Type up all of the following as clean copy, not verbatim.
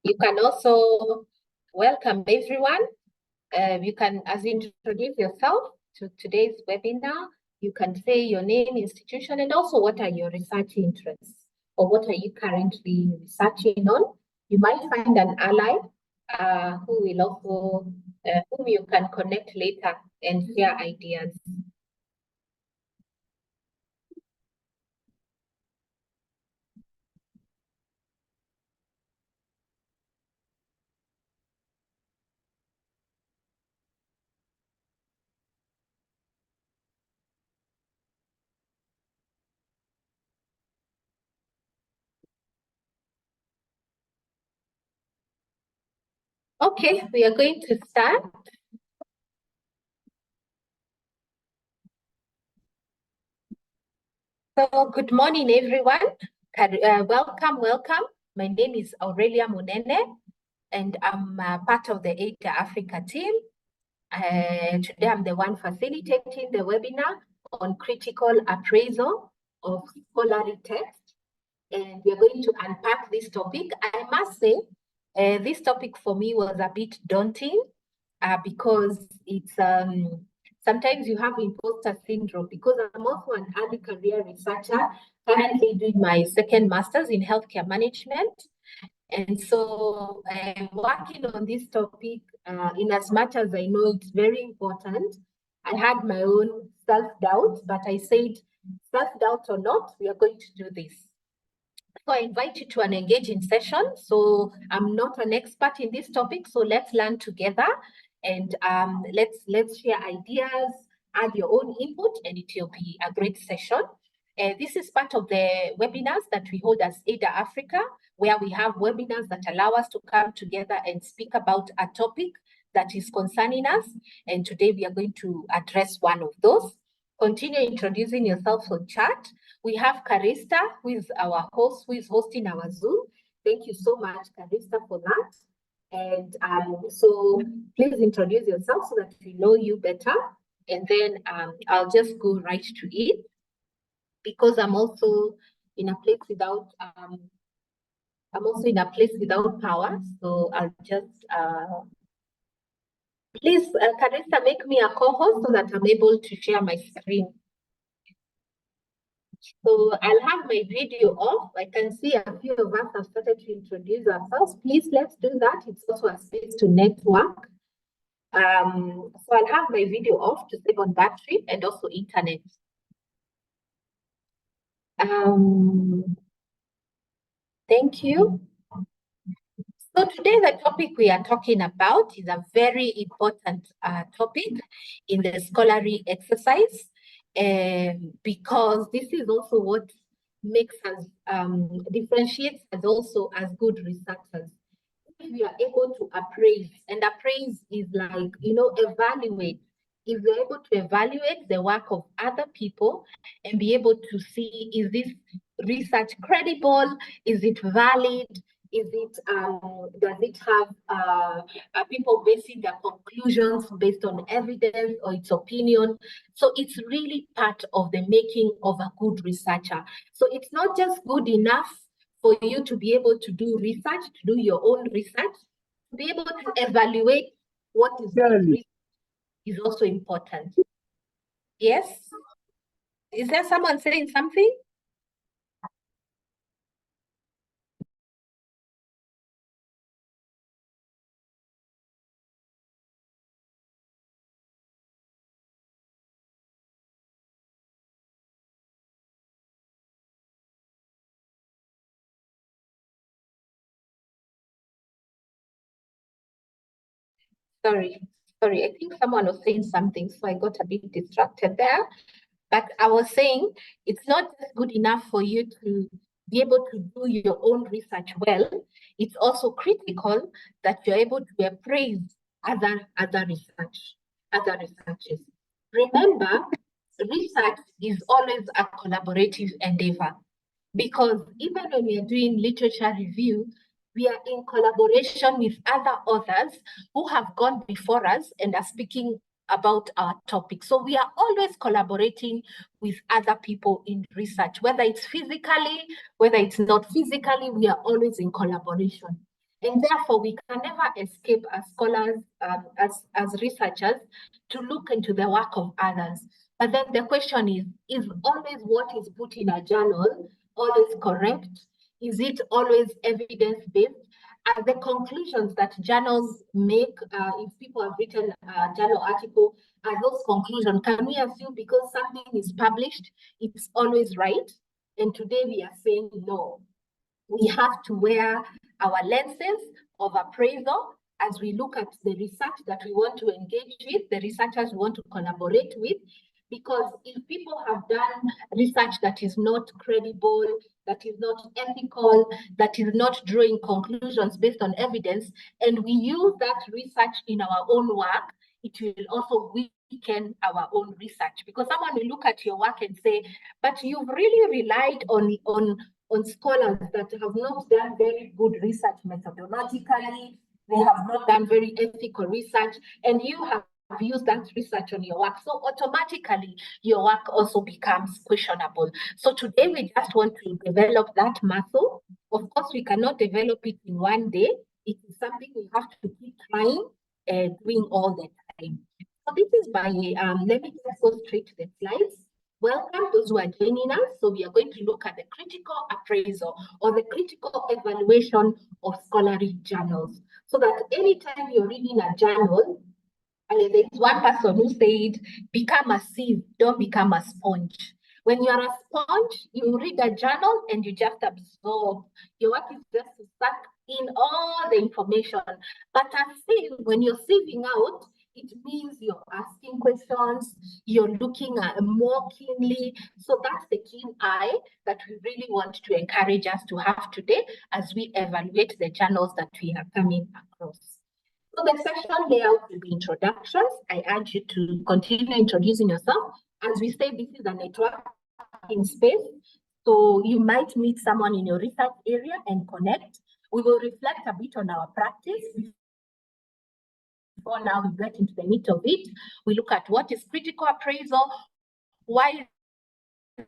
You can also welcome everyone. You can, as you introduce yourself to today's webinar, you can say your name, institution, and also what are your research interests or what are you currently researching on. You might find an ally who will also, whom you can connect later and share ideas. Okay, we are going to start. So good morning, everyone. Welcome. My name is Aurelia Munene, and I'm part of the ADA Africa team. Today, I'm the one facilitating the webinar on critical appraisal of scholarly text. And we're going to unpack this topic. I must say, this topic for me was a bit daunting because it's sometimes you have imposter syndrome because I'm also an early career researcher, currently doing my second master's in healthcare management. And so I'm working on this topic in as much as I know it's very important. I had my own self-doubt, but I said, self-doubt or not, we are going to do this. So I invite you to an engaging session. So I'm not an expert in this topic, so let's learn together and let's share ideas, add your own input, and it will be a great session. This is part of the webinars that we hold as ADA Africa, where we have webinars that allow us to come together and speak about a topic that is concerning us. And today we are going to address one of those. Continue introducing yourself on chat. We have Karista, who is our host, who is hosting our Zoom. Thank you so much, Karista, for that. And so please introduce yourself so that we know you better. And then I'll just go right to it because I'm also in a place without power. So I'll just please, Karista, make me a co-host so that I'm able to share my screen. So I'll have my video off. I can see a few of us have started to introduce ourselves. Please, let's do that. It's also a space to network. So I'll have my video off to save on battery and also internet. Thank you. So today the topic we are talking about is a very important topic in the scholarly exercise because this is also what makes us, differentiates us also as good researchers. If we are able to appraise, and appraise is like, evaluate. If we're able to evaluate the work of other people and be able to see, is this research credible? Is it valid? Is it, does it have people basing their conclusions based on evidence or its opinion? So it's really part of the making of a good researcher. So it's not just good enough for you to be able to do research, to do your own research, to be able to evaluate what is research is also important. Yes? Is there someone saying something? Sorry, I think someone was saying something, so I got a bit distracted there. But I was saying it's not just good enough for you to be able to do your own research well. It's also critical that you're able to appraise other researches. Remember, research is always a collaborative endeavor because even when we are doing literature review, we are in collaboration with other authors who have gone before us and are speaking about our topic. So we are always collaborating with other people in research, whether it's physically, whether it's not physically, we are always in collaboration. And therefore, we can never escape as scholars, as researchers, to look into the work of others. But then the question is always what is put in a journal always correct? Is it always evidence-based? Are the conclusions that journals make, if people have written a journal article, are those conclusions, can we assume because something is published, it's always right? And today we are saying no. We have to wear our lenses of appraisal as we look at the research that we want to engage with, the researchers we want to collaborate with, because if people have done research that is not credible, that is not ethical, that is not drawing conclusions based on evidence, and we use that research in our own work, it will also weaken our own research, because someone will look at your work and say, but you've really relied on scholars that have not done very good research methodologically, they have not done very ethical research, and you have used that research on your work. So automatically, your work also becomes questionable. So today, we just want to develop that muscle. Of course, we cannot develop it in one day. It is something we have to keep trying and doing all the time. So this is by, let me just go straight to the slides. Welcome those who are joining us. So we are going to look at the critical appraisal or the critical evaluation of scholarly journals. So that anytime you're reading a journal, there's one person who said, become a sieve, don't become a sponge. When you're a sponge, you read a journal and you just absorb. Your work is just to suck in all the information. But a sieve, when you're sieving out, it means you're asking questions, you're looking at more keenly. So that's the keen eye that we really want to encourage us to have today as we evaluate the journals that we are coming across. So the session layout will be introductions. I urge you to continue introducing yourself. As we say, this is a networking space. So you might meet someone in your research area and connect. We will reflect a bit on our practice. Before now we get into the meat of it, we look at what is critical appraisal, why is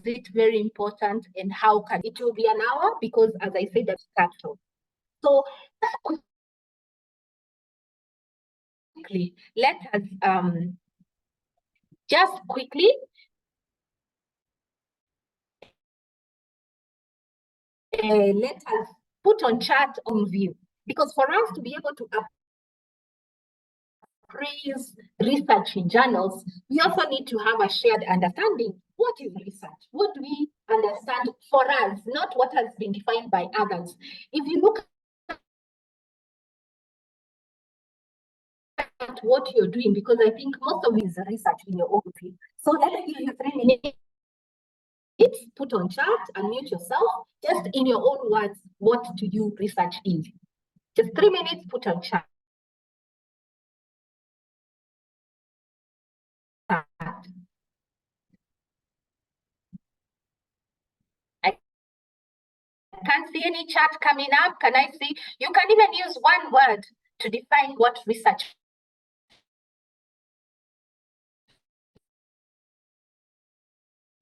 it very important, and how can it will be an hour because, as I said, that's capsule. So quickly, let us just quickly let us put on chart on view, because for us to be able to appraise research in journals, we also need to have a shared understanding. What is research? What do we understand for us, not what has been defined by others? If you look at what you're doing, because I think most of it is research in your own field. So let me give you 3 minutes. Put on chart, unmute yourself, just in your own words, what do you research in? Just 3 minutes, put on chart. I can't see any chart coming up. Can I see? You can even use one word to define what research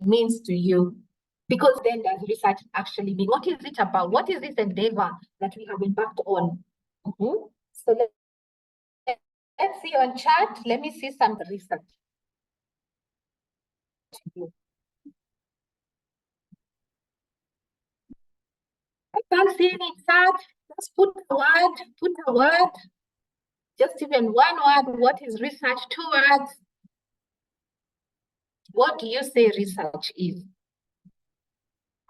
means to you. Because then does research actually mean? What is it about? What is this endeavor that we have embarked on? So let's see on chart. Let me see some research. I can't see any chart. Just put a word, just even one word. What is research? 2 words. What do you say research is?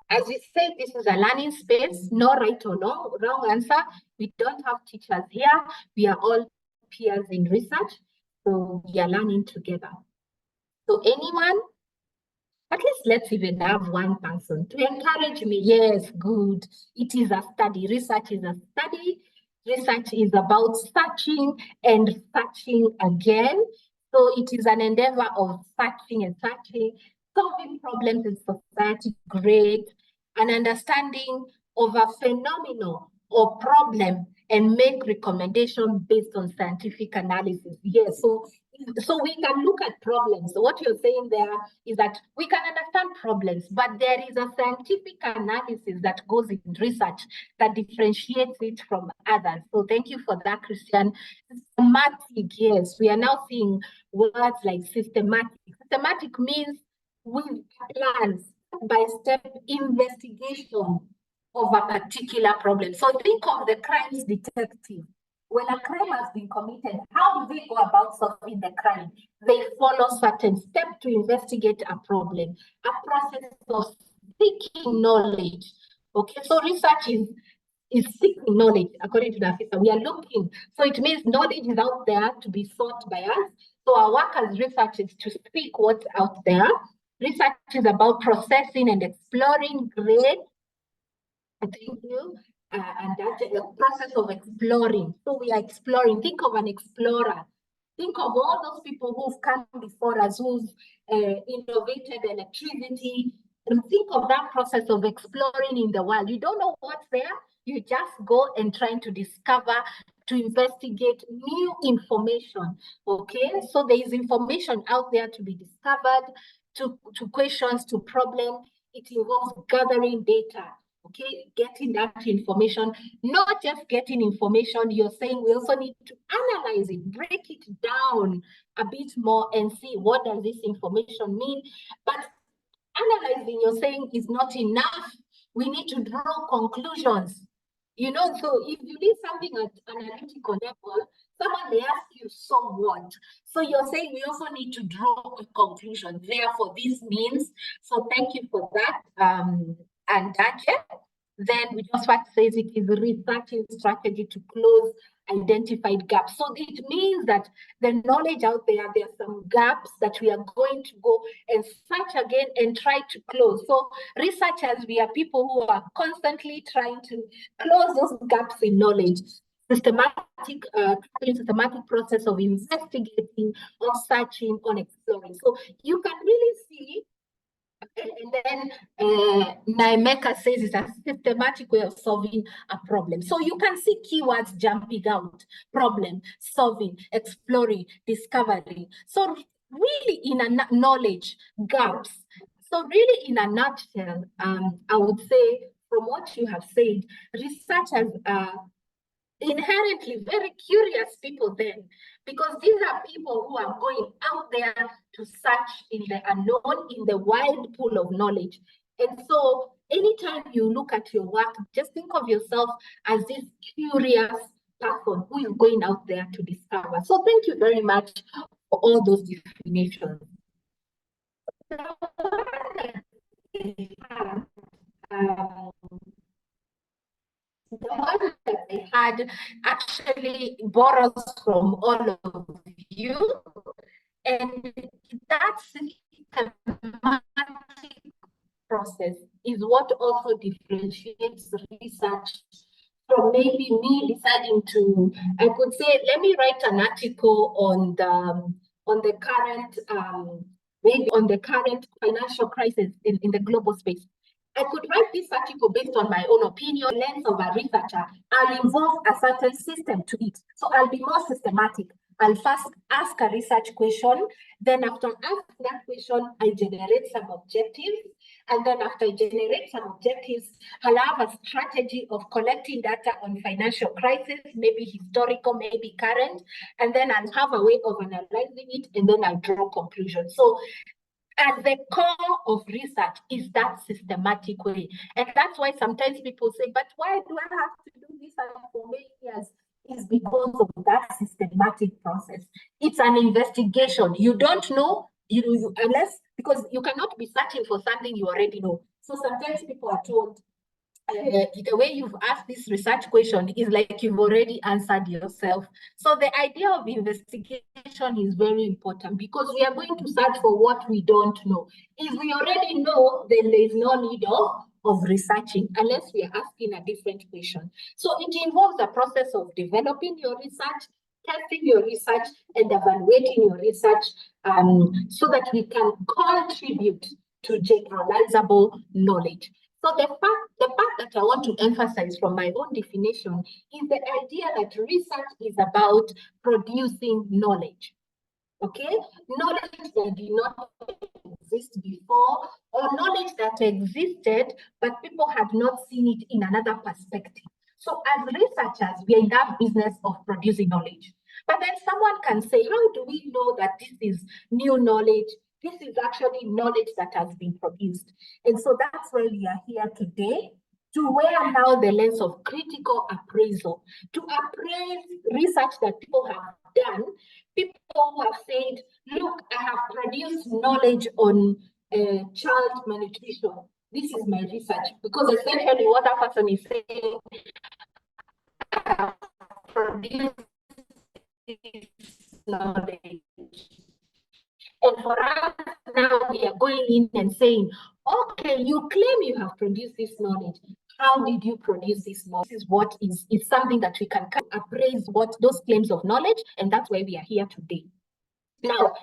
As we said, this is a learning space, no right or wrong answer. We don't have teachers here. We are all peers in research, so we are learning together. So anyone? At least let's even have one person to encourage me. Yes, good. It is a study. Research is a study. Research is about searching and searching again. So it is an endeavor of searching and searching, solving problems in society, great, an understanding of a phenomenon or problem and make recommendations based on scientific analysis. Yes, so So we can look at problems. So what you're saying there is that we can understand problems, but there is a scientific analysis that goes in research that differentiates it from others. So thank you for that, Christian. Systematic, yes, we are now seeing words like systematic. Systematic means with plans, step-by-step investigation of a particular problem. So think of the crimes detective. When a crime has been committed, how do they go about solving the crime? They follow certain steps to investigate a problem, a process of seeking knowledge. Okay, so research is seeking knowledge, according to Nafisa. We are looking. So it means knowledge is out there to be sought by us. So our work as research is to speak what's out there. Research is about processing and exploring great. Thank you. And that's the process of exploring. So we are exploring. Think of an explorer. Think of all those people who've come before us, who've innovated electricity. And think of that process of exploring in the world. You don't know what's there. You just go and trying to discover, to investigate new information. Okay, so there is information out there to be discovered, to questions, to problems. It involves gathering data. Okay, getting that information, not just getting information, you're saying we also need to analyze it, break it down a bit more and see what does this information mean. But analyzing, you're saying, is not enough. We need to draw conclusions. You know, so if you need something at analytical level, someone may ask you, so what? So you're saying we also need to draw a conclusion. Therefore, this means, so thank you for that. And then we just what says it is researching strategy to close identified gaps. So it means that the knowledge out there are some gaps that we are going to go and search again and try to close. So researchers, we are people who are constantly trying to close those gaps in knowledge. Systematic process of investigating, of searching, on exploring. So you can really see. And then Naimeka says it's a systematic way of solving a problem. So you can see keywords jumping out: problem, solving, exploring, discovery. So really in a knowledge, gaps. So really in a nutshell, I would say from what you have said, researchers are inherently very curious people then, because these are people who are going out there to search in the unknown, in the wide pool of knowledge. And so anytime you look at your work, just think of yourself as this curious person who is going out there to discover. So thank you very much for all those definitions. The one that I had actually borrows from all of you, and that systematic process is what also differentiates research from maybe me deciding to, I could say, let me write an article on the current maybe on the current financial crisis in the global space. I could write this article based on my own opinion, lens of a researcher. I'll involve a certain system to it. So I'll be more systematic. I'll first ask a research question. Then after asking that question, I generate some objectives. And then after I generate some objectives, I'll have a strategy of collecting data on financial crisis, maybe historical, maybe current. And then I'll have a way of analyzing it, and then I'll draw conclusions. So at the core of research is that systematic way. And that's why sometimes people say, but why do I have to do this for many years? Is because of that systematic process. It's an investigation. You don't know, unless, because you cannot be searching for something you already know. So sometimes people are told, the way you've asked this research question is like you've already answered yourself. So the idea of investigation is very important, because we are going to search for what we don't know. If we already know, then there is no need of researching unless we are asking a different question. So it involves a process of developing your research, testing your research, and evaluating your research so that we can contribute to generalizable knowledge. So the part that I want to emphasize from my own definition is the idea that research is about producing knowledge. Okay, knowledge that did not exist before, or knowledge that existed, but people had not seen it in another perspective. So as researchers, we are in that business of producing knowledge. But then someone can say, how do we know that this is new knowledge? This is actually knowledge that has been produced. And so that's why we are here today, to wear now the lens of critical appraisal, to appraise research that people have done. People who have said, look, I have produced knowledge on child malnutrition. This is my research. Because essentially what that person is saying, I have produced this knowledge. And for us now, we are going in and saying, okay, you claim you have produced this knowledge. How did you produce this knowledge? This is what is something that we can appraise what those claims of knowledge, and that's why we are here today. Now,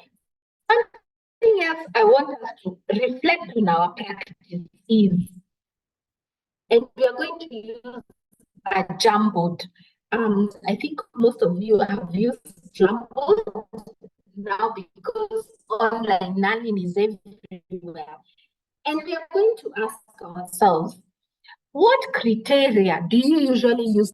something else I want us to reflect on our practice is, and we are going to use a Jamboard. I think most of you have used Jamboard now because online learning is everywhere. And we are going to ask ourselves, what criteria do you usually use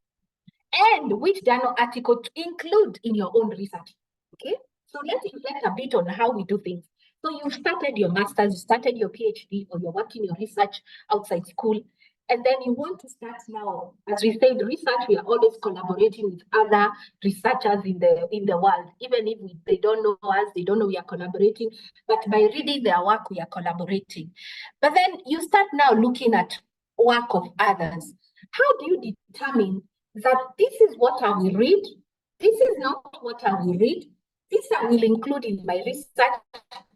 and which journal article to include in your own research? Okay, so let's reflect a bit on how we do things. So you started your master's, you started your PhD, or you're working your research outside school, and then you want to start now. As we said, research, we are always collaborating with other researchers in the world, even if they don't know us, they don't know we are collaborating, but by reading their work, we are collaborating. But then you start now looking at work of others. How do you determine that this is what I will read, this is not what I will read, this I will include in my research,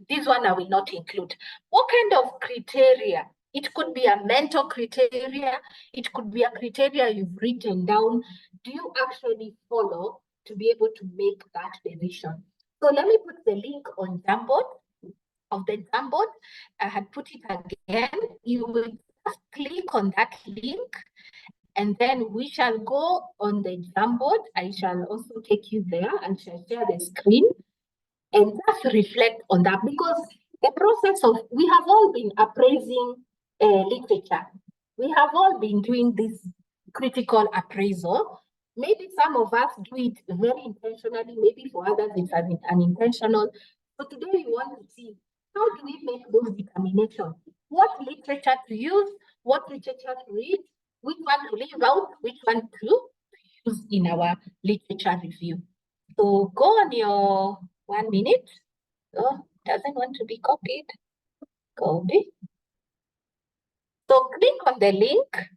this one I will not include? What kind of criteria? It could be a mental criteria, it could be a criteria you've written down. Do you actually follow to be able to make that decision? So let me put the link on Jamboard, of the Jamboard. I had put it again. You will just click on that link, and then we shall go on the Jamboard. I shall also take you there and shall share the screen and just reflect on that, because the process of, we have all been appraising literature. We have all been doing this critical appraisal. Maybe some of us do it very intentionally, maybe for others it's unintentional. So today we want to see, how do we make those determinations? What literature to use, what literature to read, which one to leave out, which one to use in our literature review. So go on your 1 minute. Oh, doesn't want to be copied. Copy. So click on the link.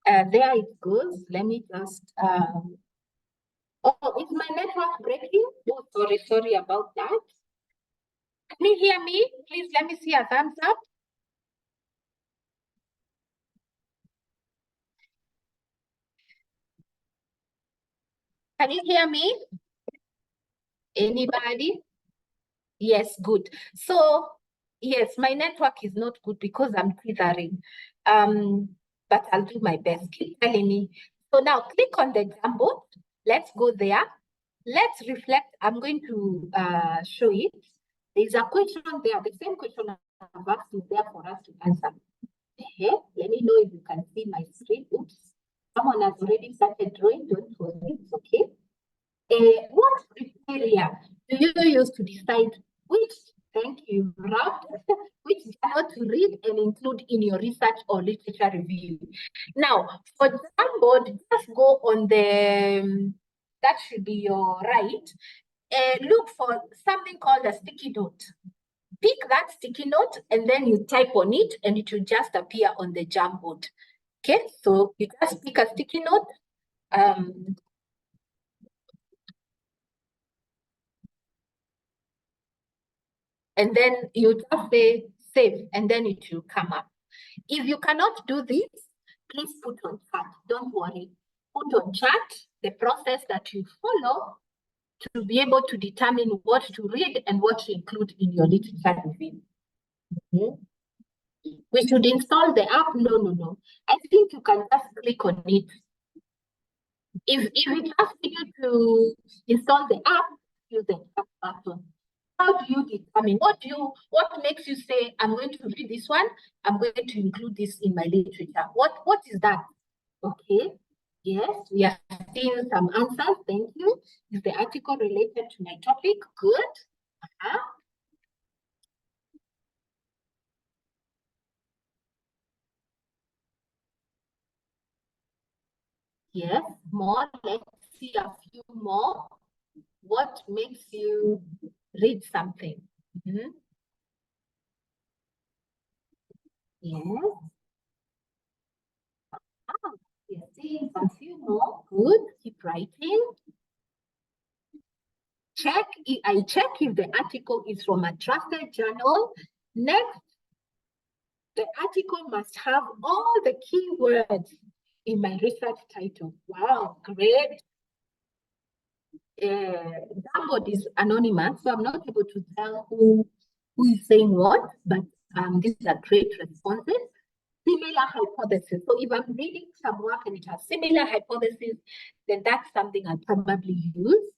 There it goes. Let me just, oh, is my network breaking? Oh, sorry about that. Can you hear me? Please let me see a thumbs up. Can you hear me? Anybody? Yes, good. So yes, my network is not good because I'm tethering. But I'll do my best. Keep telling me. So now click on the example. Let's go there. Let's reflect. I'm going to show it. There's a question there. The same question I've asked is there for us to answer. Okay. Let me know if you can see my screen. Oops. Someone has already started drawing. Don't worry. It's okay. What criteria do you use to decide which, thank you, route, which journal to read and include in your research or literature review? Now, for Jamboard, just go on the, that should be your right, look for something called a sticky note. Pick that sticky note and then you type on it and it will just appear on the Jamboard. Okay, so you just pick a sticky note. And then you just say save, and then it will come up. If you cannot do this, please put on chat. Don't worry. Put on chat the process that you follow to be able to determine what to read and what to include in your literature review. We should install the app. No. I think you can just click on it. If it asks you to install the app, use the app button. how do you determine? What makes you say, I'm going to read this one, I'm going to include this in my literature? What is that? Okay. Yes, we are seeing some answers. Thank you. Is the article related to my topic? Good. Yes, more. Let's see a few more. What makes you read something? Yes. We are seeing a few more. Good. Keep writing. I check if the article is from a trusted journal. Next, the article must have all the keywords in my research title. Wow, great. That board is anonymous, so I'm not able to tell who is saying what, but these are great responses. Similar hypothesis. So if I'm reading some work and it has similar hypothesis, then that's something I'll probably use.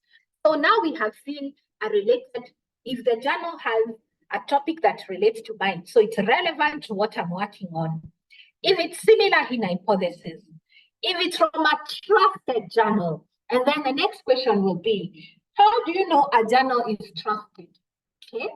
So now we have seen a related, if the journal has a topic that relates to mine, so it's relevant to what I'm working on. If it's similar in hypothesis, if it's from a trusted journal, and then the next question will be, how do you know a journal is trusted? Okay.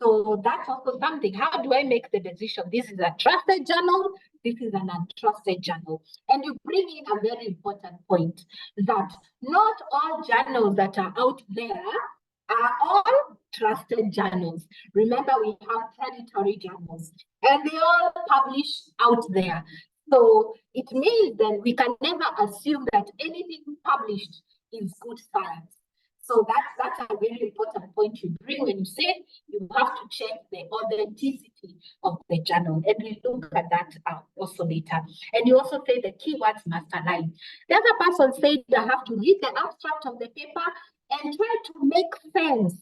So that's also something. How do I make the decision? This is a trusted journal. This is an untrusted journal. And you bring in a very important point that not all journals that are out there are all trusted journals. Remember, we have predatory journals and they all publish out there. So it means that we can never assume that anything published is good science. So that's a very important point you bring when you say you have to check the authenticity of the journal. And we look at that also later. And you also say the keywords must align. The other person said I have to read the abstract of the paper and try to make sense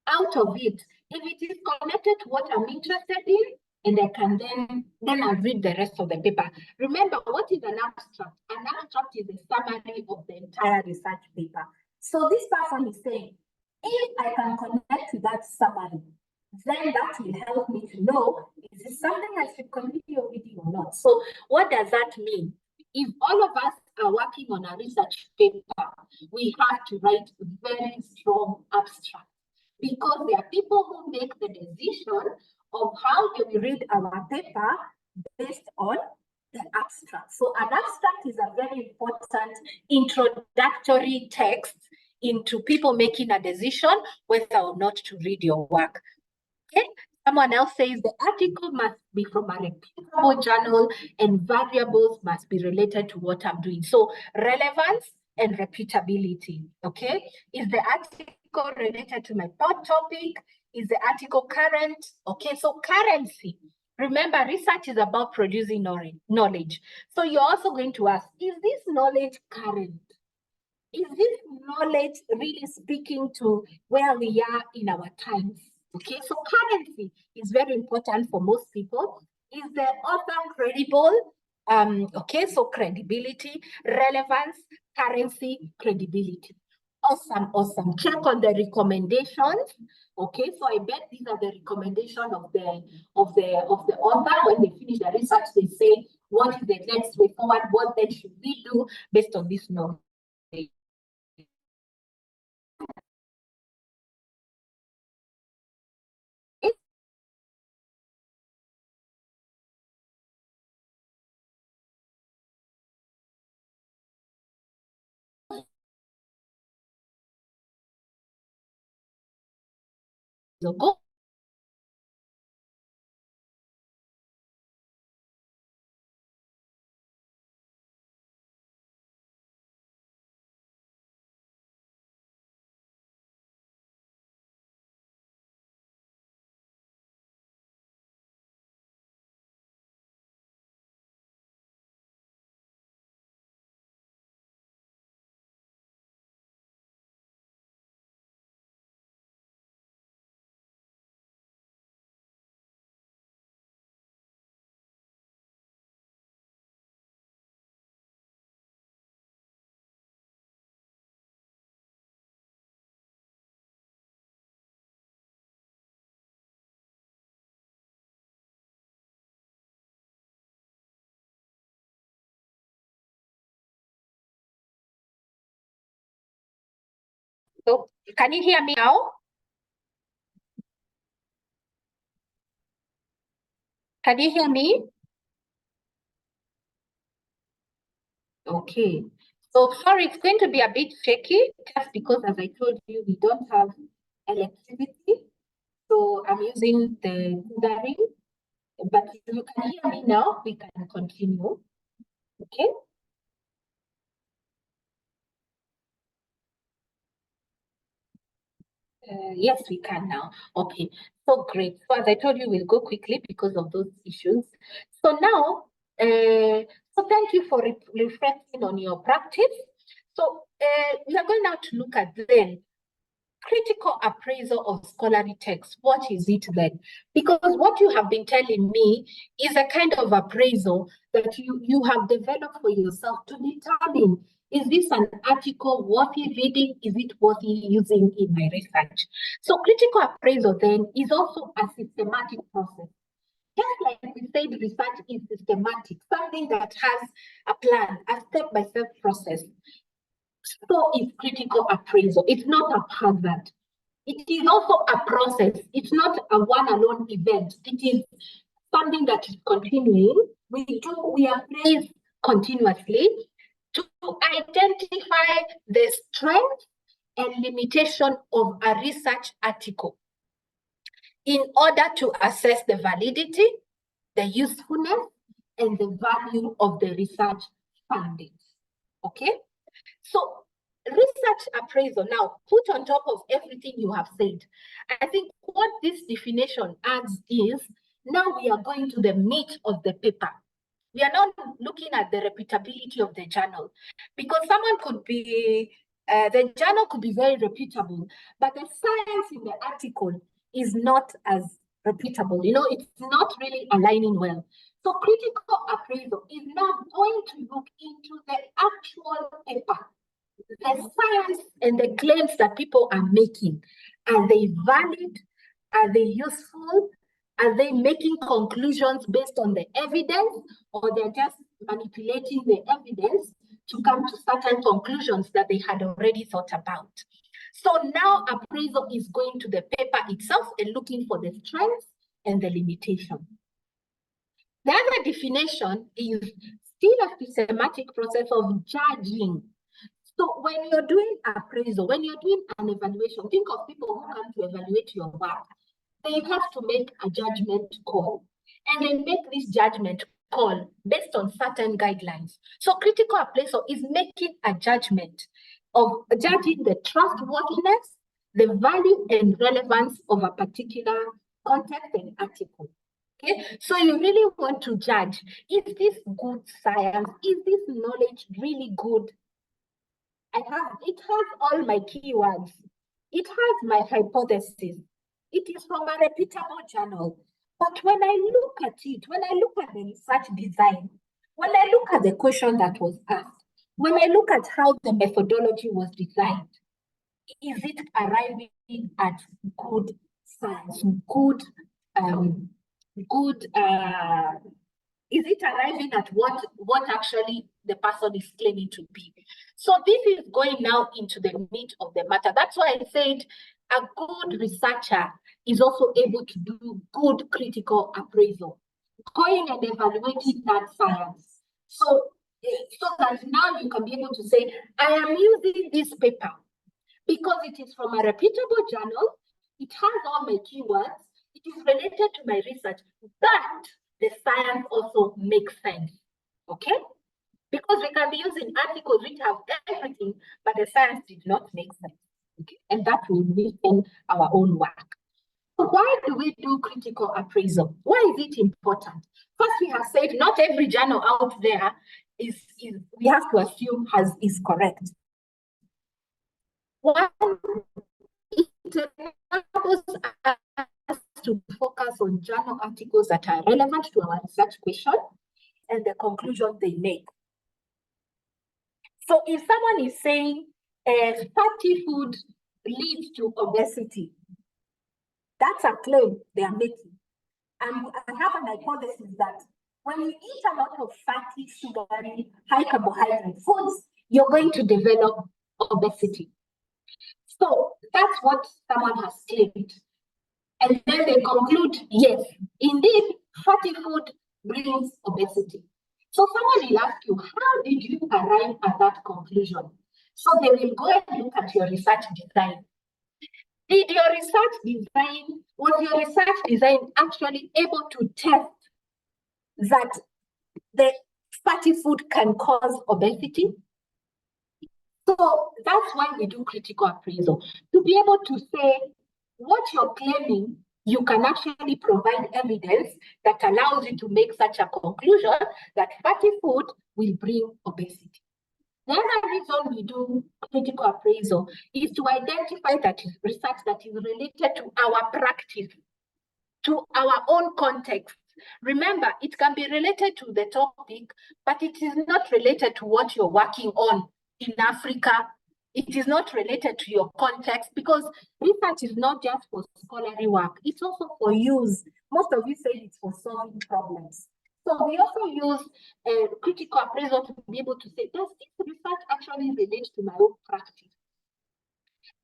out of it. If it is connected to what I'm interested in, and I can then I read the rest of the paper. Remember, what is an abstract? An abstract is a summary of the entire research paper. So this person is saying, if I can connect to that summary, then that will help me to know, is this something I should continue reading or not? So what does that mean? If all of us are working on a research paper, we have to write very strong abstract, because there are people who make the decision of how they will read our paper based on the abstract. So an abstract is a very important introductory text into people making a decision whether or not to read your work. Okay? Someone else says the article must be from a reputable journal and variables must be related to what I'm doing. So relevance and reputability, okay? Is the article related to my thought topic? Is the article current? Okay, so currency. Remember, research is about producing knowledge. So you're also going to ask, is this knowledge current? Is this knowledge really speaking to where we are in our times? Okay, so currency is very important for most people. Is the author credible? Okay, so credibility, relevance, currency, credibility. Awesome, awesome. Check on the recommendations. Okay, so I bet these are the recommendations of the author. When they finish the research, they say, what is the next way forward? What then should we do based on this knowledge? So go So can you hear me now? Can you hear me? Okay. So sorry, it's going to be a bit shaky just because, as I told you, we don't have electricity. So I'm using the gathering, but if you can hear me now, we can continue. Okay. Yes, we can now. Okay, so great. So as I told you, we'll go quickly because of those issues. So now, so thank you for reflecting on your practice. So we are going now to look at then critical appraisal of scholarly text. What is it then? Because what you have been telling me is a kind of appraisal that you have developed for yourself to determine, is this an article worthy reading? Is it worthy using in my research? So critical appraisal then is also a systematic process. Just like we said, research is systematic, something that has a plan, a step-by-step process. So is critical appraisal. It's not haphazard. It is also a process. It's not a one-alone event. It is something that is continuing. We appraise continuously to identify the strength and limitation of a research article in order to assess the validity, the usefulness, and the value of the research findings. Okay? So research appraisal now put on top of everything you have said. I think what this definition adds is now we are going to the meat of the paper. We are not looking at the reputability of the journal because someone could be, the journal could be very reputable, but the science in the article is not as reputable. You know, it's not really aligning well. So critical appraisal is now going to look into the actual paper, the science and the claims that people are making. Are they valid? Are they useful? Are they making conclusions based on the evidence, or they're just manipulating the evidence to come to certain conclusions that they had already thought about? So now appraisal is going to the paper itself and looking for the strengths and the limitation. The other definition is still a systematic process of judging. So when you're doing appraisal, when you're doing an evaluation, think of people who come to evaluate your work. They have to make a judgment call. And they make this judgment call based on certain guidelines. So critical appraisal is making a judgment of judging the trustworthiness, the value and relevance of a particular context and article. Okay, so you really want to judge, is this good science? Is this knowledge really good? It has all my keywords. It has my hypothesis. It is from a reputable journal. But when I look at it, when I look at the research design, when I look at the question that was asked, when I look at how the methodology was designed, is it arriving at good science, good is it arriving at what actually the person is claiming to be? So this is going now into the meat of the matter. That's why I said a good researcher is also able to do good critical appraisal, going and evaluating that science. So that now you can be able to say, I am using this paper because it is from a reputable journal, it has all my keywords, it is related to my research, but the science also makes sense, okay? Because we can be using articles which have everything, but the science did not make sense, okay? And that will weaken our own work. So why do we do critical appraisal? Why is it important? First, we have said not every journal out there is we have to assume is correct. One, it enables us to focus on journal articles that are relevant to our research question and the conclusion they make. So if someone is saying fatty food leads to obesity, that's a claim they are making. And I have an hypothesis that when you eat a lot of fatty, sugary, high carbohydrate foods, you're going to develop obesity. So that's what someone has claimed. And then they conclude, yes, indeed, fatty food brings obesity. So someone will ask you, how did you arrive at that conclusion? So they will go and look at your research design. Was your research design actually able to test that the fatty food can cause obesity? So that's why we do critical appraisal, to be able to say what you're claiming, you can actually provide evidence that allows you to make such a conclusion that fatty food will bring obesity. The other reason we do critical appraisal is to identify that research that is related to our practice, to our own context. Remember, it can be related to the topic, but it is not related to what you're working on in Africa. It is not related to your context, because research is not just for scholarly work, it's also for use. Most of you say it's for solving problems. So we also use critical appraisal to be able to say, does this research actually relate to my own practice?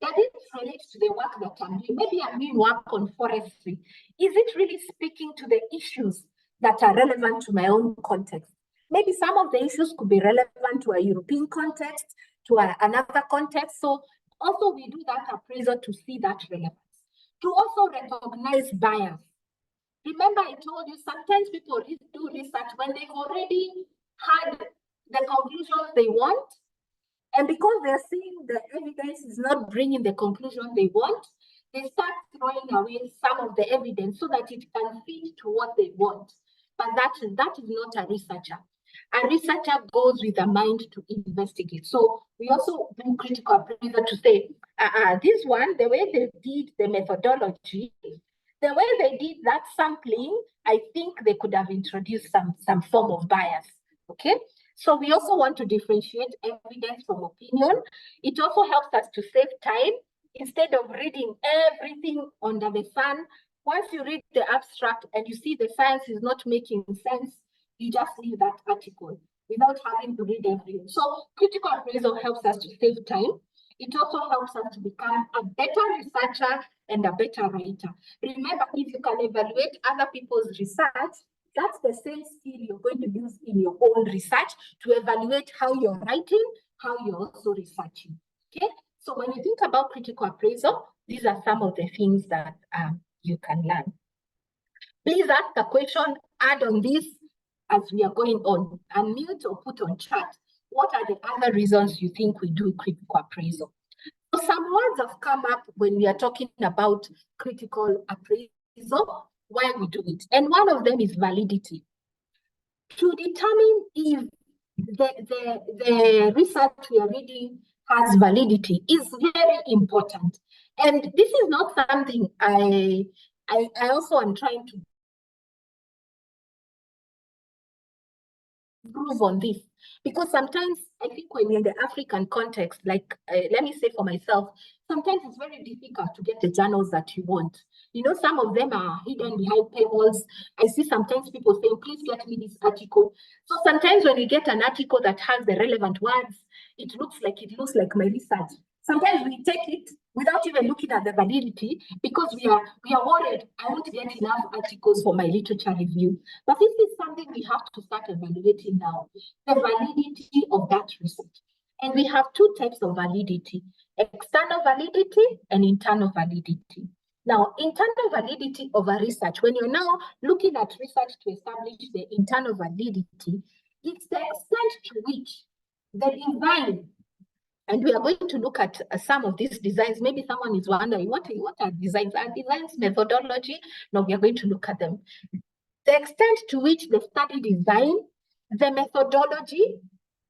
Does it relate to the work that I'm doing? Maybe I'm doing work on forestry. Is it really speaking to the issues that are relevant to my own context? Maybe some of the issues could be relevant to a European context, to another context. So also we do that appraisal to see that relevance. To also recognize bias. Remember, I told you sometimes people do research when they've already had the conclusions they want, and because they're seeing the evidence is not bringing the conclusion they want, they start throwing away some of the evidence so that it can fit to what they want. But that is not a researcher. A researcher goes with a mind to investigate. So we also do critical appraisal to say, this one, the way they did the methodology, the way they did that sampling, I think they could have introduced some form of bias. Okay. So we also want to differentiate evidence from opinion. It also helps us to save time. Instead of reading everything under the sun, once you read the abstract and you see the science is not making sense, you just leave that article without having to read everything. So critical appraisal helps us to save time. It also helps us to become a better researcher and a better writer. Remember, if you can evaluate other people's research, that's the same skill you're going to use in your own research to evaluate how you're writing, how you're also researching. Okay, so when you think about critical appraisal, these are some of the things that you can learn. Please ask a question, add on this as we are going on, unmute or put on chat. What are the other reasons you think we do critical appraisal? So some words have come up when we are talking about critical appraisal, why we do it. And one of them is validity. To determine if the research we are reading has validity is very important. And this is not something I also am trying to improve on this, because sometimes I think when you're in the African context, like let me say for myself, sometimes it's very difficult to get the journals that you want. You know, some of them are hidden behind paywalls. I see sometimes people saying, please get me this article. So sometimes when you get an article that has the relevant words, it looks like my research. Sometimes we take it without even looking at the validity, because we are worried I won't get enough articles for my literature review. But this is something we have to start evaluating now, the validity of that research. And we have two types of validity: external validity and internal validity. Now, internal validity of a research, when you're now looking at research to establish the internal validity, it's the extent to which the design, and we are going to look at some of these designs. Maybe someone is wondering, what are designs? Are designs methodology? No, we are going to look at them. The extent to which the study design, the methodology,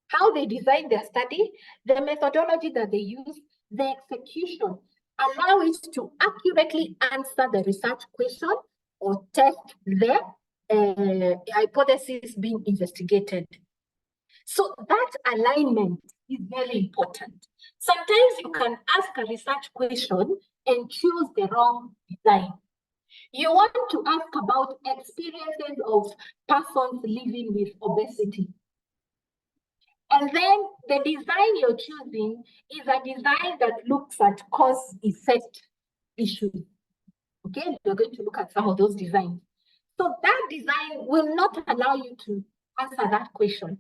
how they design their study, the methodology that they use, the execution, allow it to accurately answer the research question or test the hypothesis being investigated. So that alignment is very important. Sometimes you can ask a research question and choose the wrong design. You want to ask about experiences of persons living with obesity. And then the design you're choosing is a design that looks at cause-effect issues. Okay, we're going to look at some of those designs. So that design will not allow you to answer that question.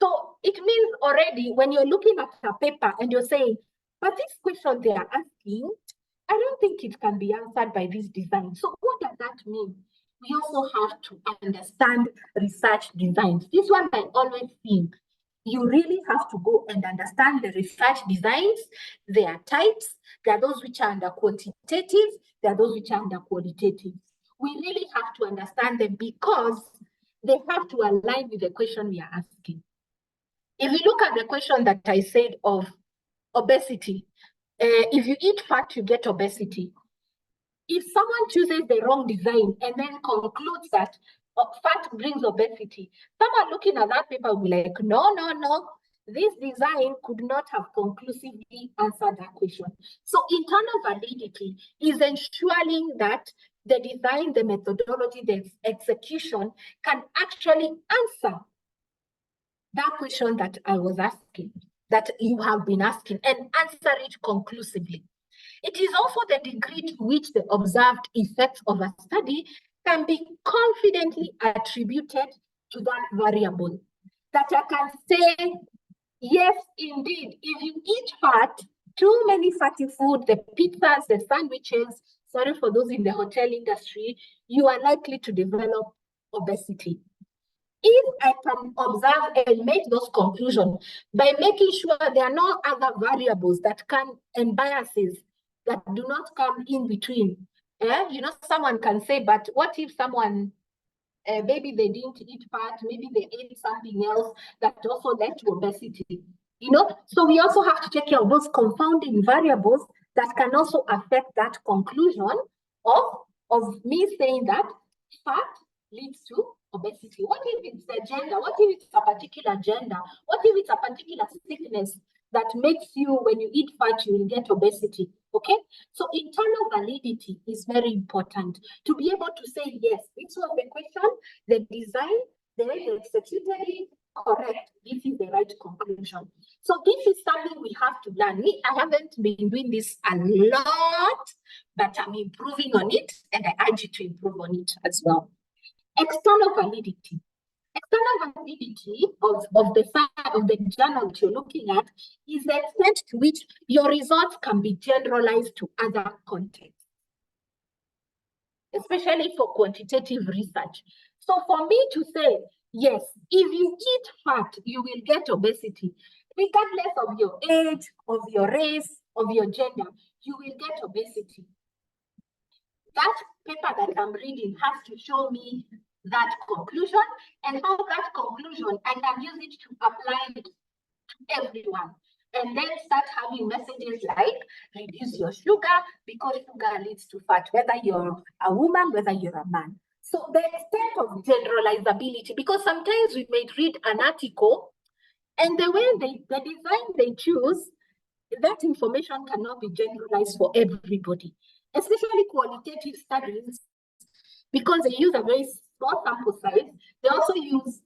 So it means already when you're looking at a paper and you're saying, but this question they are asking, I don't think it can be answered by this design. So what does that mean? We also have to understand research designs. This one I always think you really have to go and understand the research designs. There are types. There are those which are under quantitative. There are those which are under qualitative. We really have to understand them because they have to align with the question we are asking. If you look at the question that I said of obesity, if you eat fat, you get obesity. If someone chooses the wrong design and then concludes that fat brings obesity, someone looking at that paper will be like, no, this design could not have conclusively answered that question. So internal validity is ensuring that the design, the methodology, the execution can actually answer that question that I was asking, that you have been asking, and answer it conclusively. It is also the degree to which the observed effects of a study can be confidently attributed to that variable. That I can say, yes, indeed, if you eat fat, too many fatty food, the pizzas, the sandwiches, sorry for those in the hotel industry, you are likely to develop obesity. If I can observe and make those conclusions by making sure there are no other variables that can and biases that do not come in between. Someone can say, but what if someone, maybe they didn't eat fat, maybe they ate something else that also led to obesity. So we also have to take care of those confounding variables that can also affect that conclusion of me saying that fat leads to obesity. What if it's the gender? What if it's a particular gender? What if it's a particular sickness that makes you, when you eat fat, you will get obesity? Okay, so internal validity is very important to be able to say, yes, this was the question, the design, the way they executed it, correct, this is the right conclusion. So this is something we have to learn. Me, I haven't been doing this a lot, but I'm improving on it, and I urge you to improve on it as well. External validity. External validity of the journal that you're looking at is the extent to which your results can be generalized to other contexts, especially for quantitative research. So for me to say, yes, if you eat fat, you will get obesity, regardless of your age, of your race, of your gender, you will get obesity. That paper that I'm reading has to show me that conclusion, and how that conclusion, I can use it to apply it to everyone. And then start having messages like, reduce your sugar because sugar leads to fat, whether you're a woman, whether you're a man. So the extent of generalizability, because sometimes we may read an article and the way the design they choose, that information cannot be generalized for everybody, especially qualitative studies, because they use a very small sample size. They also use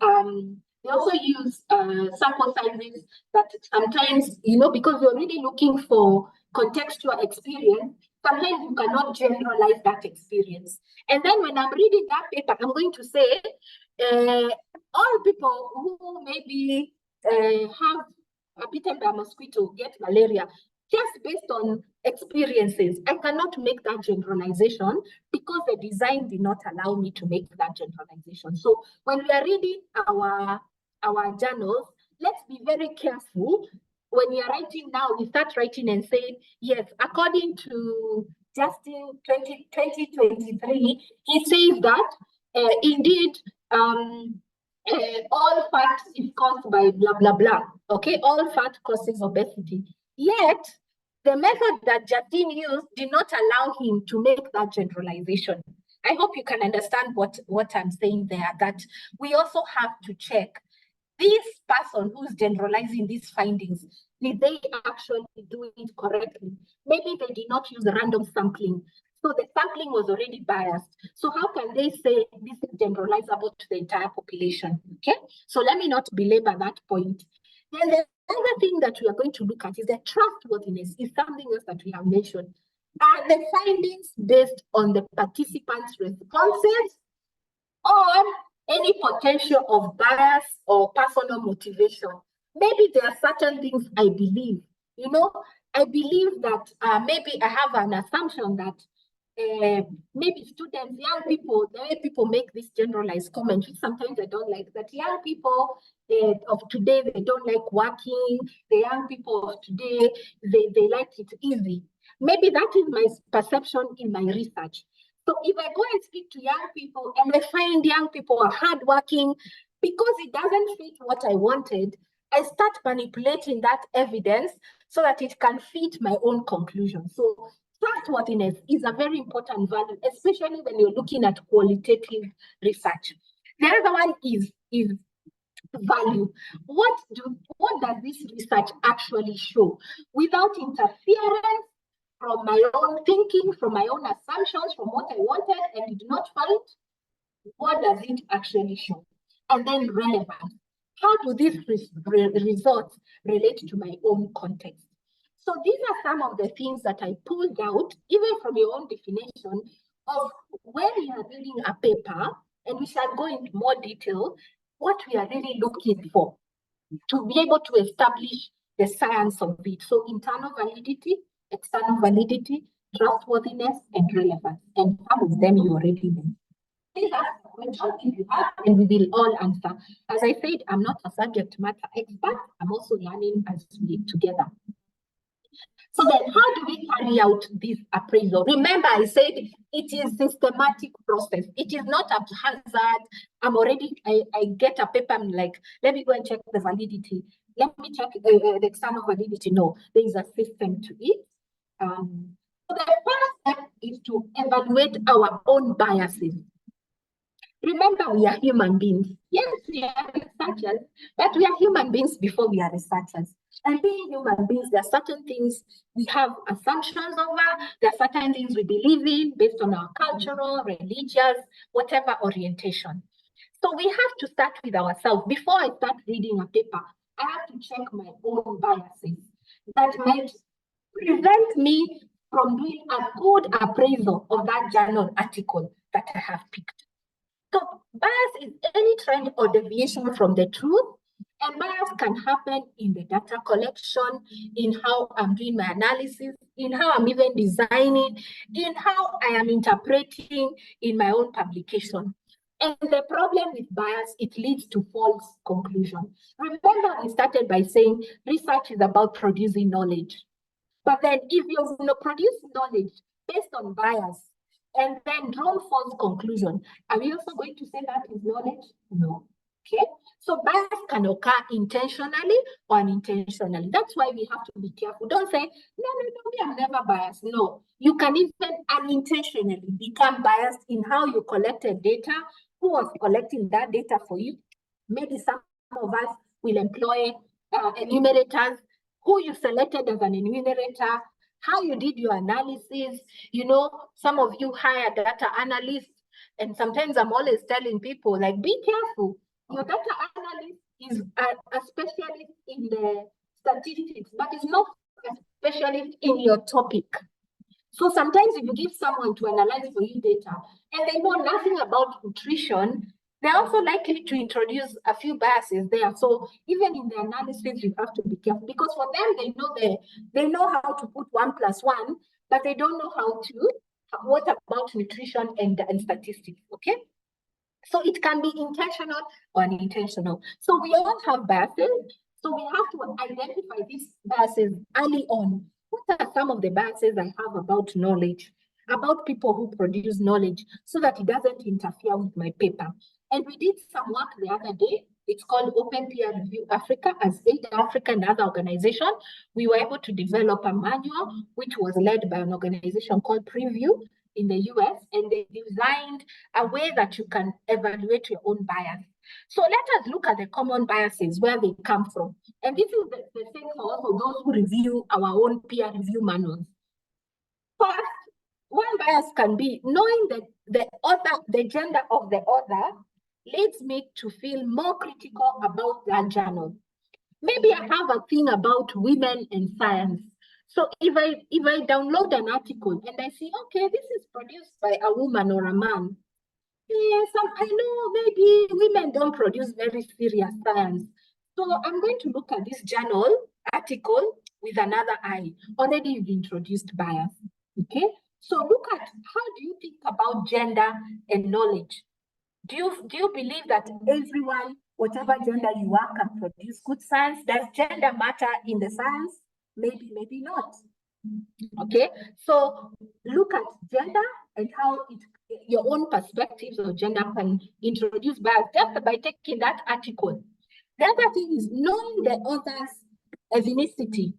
sample sizes that sometimes, because you're really looking for contextual experience, sometimes you cannot generalize that experience. And then when I'm reading that paper, I'm going to say, all people who maybe have are bitten by a mosquito get malaria just based on experiences. I cannot make that generalization because the design did not allow me to make that generalization. So when we are reading our journals, let's be very careful. When we are writing now, we start writing and saying, yes, according to Justin 2023, he says that indeed all fat is caused by blah, blah, blah. Okay, all fat causes obesity. Yet, the method that Justin used did not allow him to make that generalization. I hope you can understand what I'm saying there, that we also have to check this person who's generalizing these findings, did they actually do it correctly? Maybe they did not use random sampling. So the sampling was already biased. So how can they say this is generalizable to the entire population? Okay, so let me not belabor that point. Then the other thing that we are going to look at is the trustworthiness, is something else that we have mentioned. Are the findings based on the participants' responses or any potential of bias or personal motivation? Maybe there are certain things I believe. I believe that maybe I have an assumption that maybe students, young people, the way people make this generalized comment, which sometimes I don't like, that young people of today, they don't like working. The young people of today, they like it easy. Maybe that is my perception in my research. So if I go and speak to young people and I find young people are hardworking, because it doesn't fit what I wanted, I start manipulating that evidence so that it can fit my own conclusion. So trustworthiness is a very important value, especially when you're looking at qualitative research. The other one is value. What does this research actually show? Without interference from my own thinking, from my own assumptions, from what I wanted and did not find, what does it actually show? And then relevance. How do these results relate to my own context? So these are some of the things that I pulled out, even from your own definition, of when you are reading a paper, and we shall go into more detail, what we are really looking for to be able to establish the science of it. So internal validity, external validity, trustworthiness, and relevance. And some of them you already know. Please ask a question if you have, and we will all answer. As I said, I'm not a subject matter expert. I'm also learning as we together. So then how do we carry out this appraisal? Remember, I said it is systematic process. It is not haphazard. I get a paper, I'm like, let me go and check the validity. Let me check the external validity. No, there is a system to it. So the first step is to evaluate our own biases. Remember, we are human beings. Yes, we are researchers, but we are human beings before we are researchers. And being human beings, there are certain things we have assumptions over, there are certain things we believe in based on our cultural, religious, whatever orientation. So we have to start with ourselves. Before I start reading a paper, I have to check my own biases that might prevent me from doing a good appraisal of that journal article that I have picked. So bias is any trend or deviation from the truth, and bias can happen in the data collection, in how I'm doing my analysis, in how I'm even designing, in how I am interpreting in my own publication. And the problem with bias, it leads to false conclusions. Remember, I started by saying research is about producing knowledge. But then if you produce knowledge based on bias, and then draw false conclusion, are we also going to say that is knowledge? No. Okay. So bias can occur intentionally or unintentionally. That's why we have to be careful. Don't say, no, I'm never biased. No, you can even unintentionally become biased in how you collected data, who was collecting that data for you. Maybe some of us will employ enumerators, who you selected as an enumerator, how you did your analysis. Some of you hire data analysts, and sometimes I'm always telling people, like, be careful. Your data analyst is a specialist in the statistics, but is not a specialist in your topic. So sometimes if you give someone to analyze for you data and they know nothing about nutrition, they're also likely to introduce a few biases there. So even in the analysis, you have to be careful, because for them, they know how to put 1 + 1, but they don't know what about nutrition and statistics, okay? So it can be intentional or unintentional. So we all have biases. So we have to identify these biases early on. What are some of the biases I have about knowledge, about people who produce knowledge, so that it doesn't interfere with my paper? And we did some work the other day. It's called Open Peer Review Africa. As AIDA Africa and other organizations, we were able to develop a manual, which was led by an organization called Preview in the US, and they designed a way that you can evaluate your own bias. So let us look at the common biases, where they come from. And this is the same for also those who review our own peer review manuals. First, one bias can be knowing that the gender of the author leads me to feel more critical about that journal. Maybe I have a thing about women and science. So if I download an article and I see, okay, this is produced by a woman or a man, yes, I know maybe women don't produce very serious science. So I'm going to look at this journal article with another eye. Already you've introduced bias. Okay. So look at how do you think about gender and knowledge? Do you believe that everyone, whatever gender you are, can produce good science? Does gender matter in the science? Maybe, maybe not. Okay, so look at gender and how your own perspectives of gender can introduce bias just by taking that article. The other thing is knowing the author's ethnicity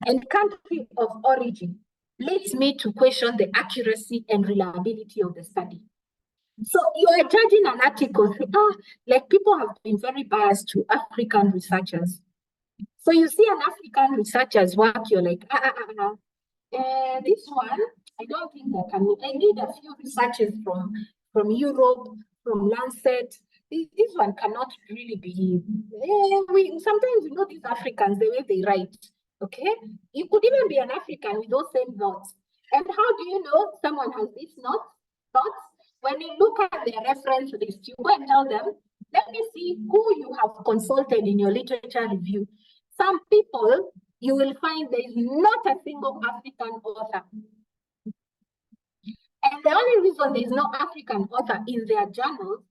and country of origin leads me to question the accuracy and reliability of the study. So you are judging an article, like people have been very biased to African researchers. So you see an African researcher's work, you're like, this one, I don't think I can. I need a few researchers from Europe, from Lancet. This one cannot really be. We sometimes these Africans, the way they write. Okay, you could even be an African with those same notes. And how do you know someone has these thoughts? When you look at their reference list, you go and tell them, let me see who you have consulted in your literature review. Some people, you will find there is not a single African author. And the only reason there is no African author in their journals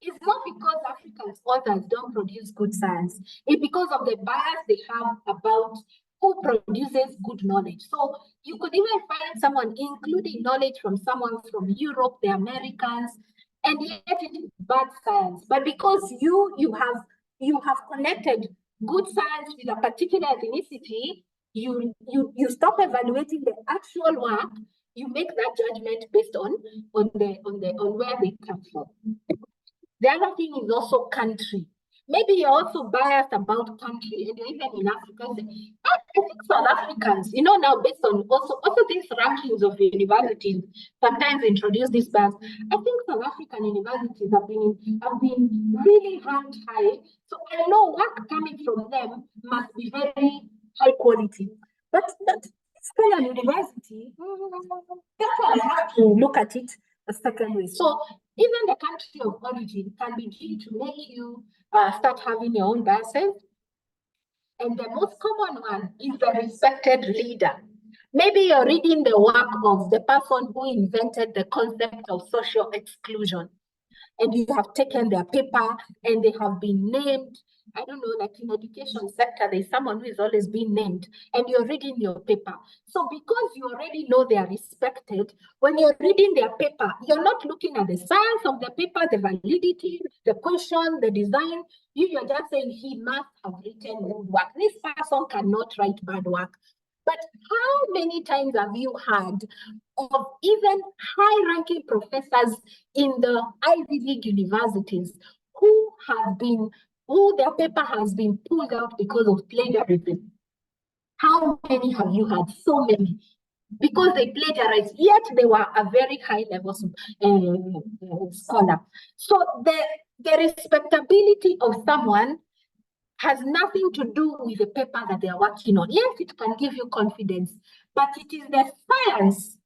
is not because African authors don't produce good science. It's because of the bias they have about who produces good knowledge. So you could even find someone including knowledge from someone from Europe, the Americans, and yet it is bad science. But because you have connected good science with a particular ethnicity, you stop evaluating the actual work. You make that judgment based on where they come from. The other thing is also country. Maybe you're also biased about country, and you're even in Africa. I think South Africans, now based on also these rankings of universities, sometimes introduce this bias. I think South African universities have been really ranked high. So I know work coming from them must be very high quality. But Kenyan university, that's why I have to look at it a second way. So even the country of origin can begin to make you start having your own biases. And the most common one is the respected leader. Maybe you're reading the work of the person who invented the concept of social exclusion, and you have taken their paper and they have been named. I don't know, like in education sector, there's someone who is always being named and you're reading your paper. So because you already know they are respected, when you're reading their paper, you're not looking at the science of the paper, the validity, the question, the design. You're just saying he must have written good work. This person cannot write bad work. But how many times have you heard of even high-ranking professors in the Ivy League universities who their paper has been pulled out because of plagiarism? How many have you had? So many. Because they plagiarized, yet they were a very high-level scholar. So the respectability of someone has nothing to do with the paper that they are working on. Yes, it can give you confidence, but it is the science,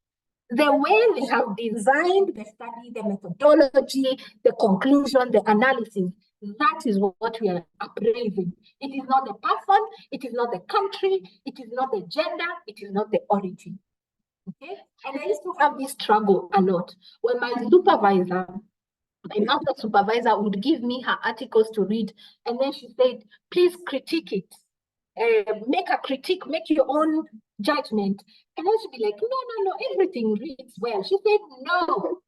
the way they have designed the study, the methodology, the conclusion, the analysis. That is what we are appraising. It is not the person, it is not the country, it is not the gender, it is not the origin. Okay? And I used to have this struggle a lot. When my master supervisor would give me her articles to read, and then she said, please critique it. Make a critique, make your own judgment. And I should be like, no, everything reads well. She said, no,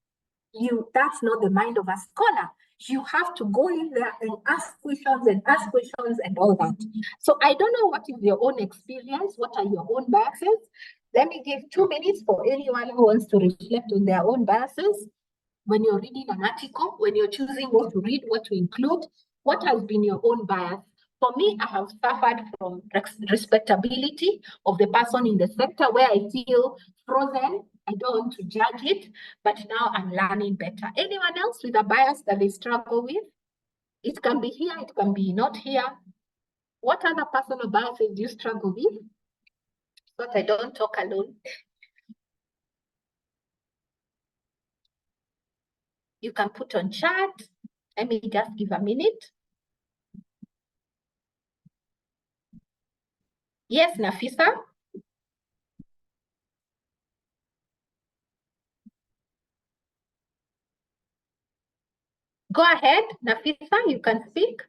that's not the mind of a scholar. You have to go in there and ask questions and all that. So I don't know what is your own experience, what are your own biases. Let me give 2 minutes for anyone who wants to reflect on their own biases. When you're reading an article, when you're choosing what to read, what to include, what has been your own bias? For me, I have suffered from respectability of the person in the sector where I feel frozen. I don't want to judge it, but now I'm learning better. Anyone else with a bias that they struggle with? It can be here, it can be not here. What other personal biases do you struggle with? But I don't talk alone. You can put on chat. Let me just give a minute. Yes, Nafisa. Go ahead, Nafisa, you can speak.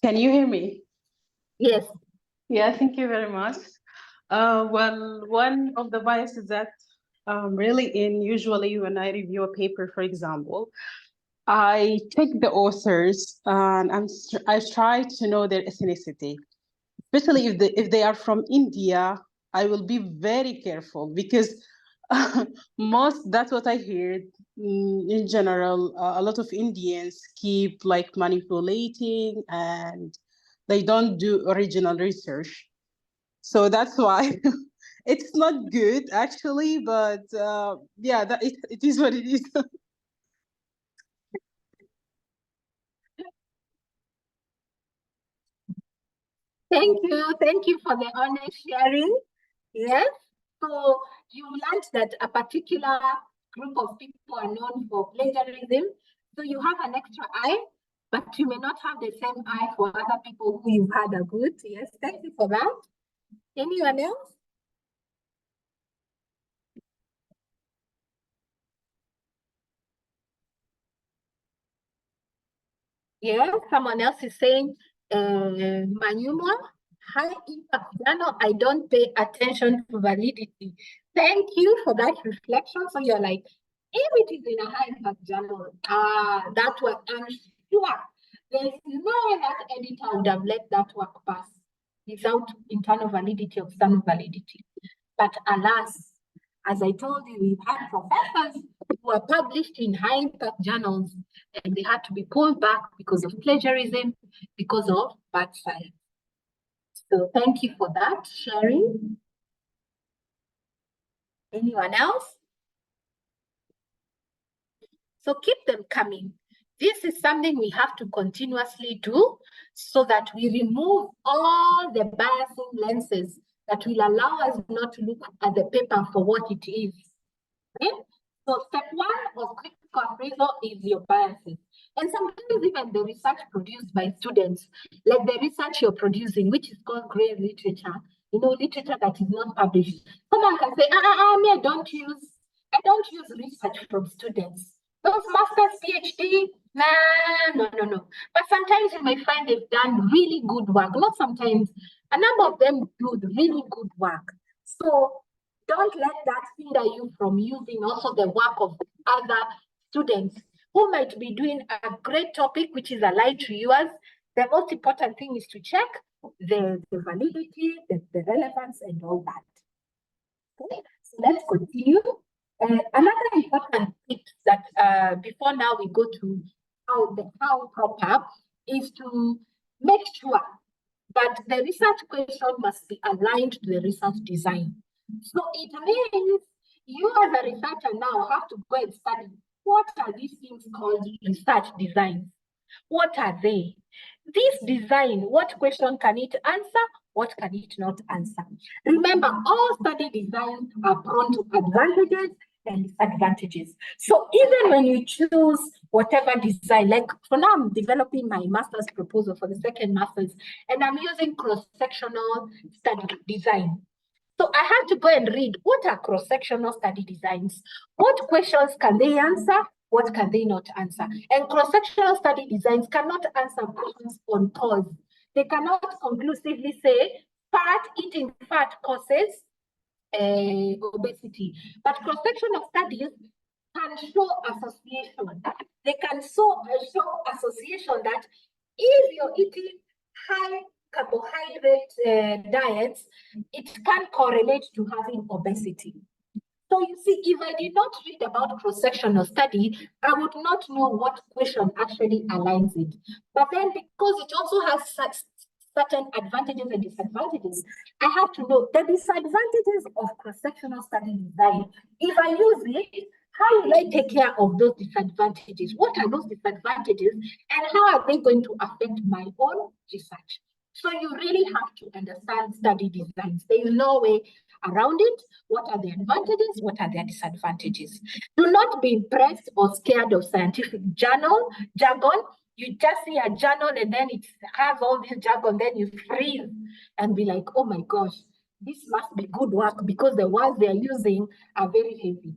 Can you hear me? Yes. Yeah, thank you very much. Well, one of the biases that really usually when I review a paper, for example, I check the authors and I try to know their ethnicity, especially if they are from India. I will be very careful because that's what I heard. In general, a lot of Indians keep like manipulating and they don't do original research. So that's why it's not good actually, but yeah, it is what it is. Thank you for the honest sharing. Yes. So you learned that a particular group of people are known for plagiarism. So you have an extra eye, but you may not have the same eye for other people who you've had a good. Yes, thank you for that. Anyone else? Yes, someone else is saying, Manyumwa, high impact journal, I don't pay attention to validity. Thank you for that reflection. So you're like, if it is in a high impact journal, that work, I'm sure there's no way that editor would have let that work pass without internal validity or external validity. But alas, as I told you, we've had professors who were published in high impact journals and they had to be pulled back because of plagiarism, because of bad science. So thank you for that sharing. Anyone else? So keep them coming. This is something we have to continuously do so that we remove all the biasing lenses that will allow us not to look at the paper for what it is. Okay? So step one of critical appraisal is your biases. And sometimes even the research produced by students, like the research you're producing, which is called gray literature, literature that is not published. Someone can say, me, I don't use research from students. Those masters, PhD, nah, no. But sometimes you may find they've done really good work. Not sometimes, a number of them do really good work. So don't let that hinder you from using also the work of other students who might be doing a great topic which is aligned to yours. The most important thing is to check the validity, the relevance, and all that. Okay, so let's continue. Another important tip that before now we go to how proper is to make sure that the research question must be aligned to the research design. So it means you as a researcher now have to go and study what are these things called research designs. What are they? This design, what question can it answer? What can it not answer? Remember, all study designs are prone to advantages and disadvantages. So even when you choose whatever design, like for now, I'm developing my master's proposal for the second master's, and I'm using cross-sectional study design. So I had to go and read what are cross-sectional study designs? What questions can they answer? What can they not answer? And cross-sectional study designs cannot answer questions on pause. They cannot conclusively say eating fat causes obesity. But cross-sectional studies can show association. They can show association that if you're eating high carbohydrate diets, it can correlate to having obesity. So you see, if I did not read about cross-sectional study, I would not know what question actually aligns it. But then because it also has certain advantages and disadvantages, I have to know the disadvantages of cross-sectional study design. If I use it, how will I take care of those disadvantages? What are those disadvantages and how are they going to affect my own research? So you really have to understand study designs. There is no way around it. What are the advantages? What are their disadvantages? Do not be impressed or scared of scientific jargon. You just see a journal and then it has all this jargon, then you freeze and be like, oh my gosh, this must be good work because the words they're using are very heavy.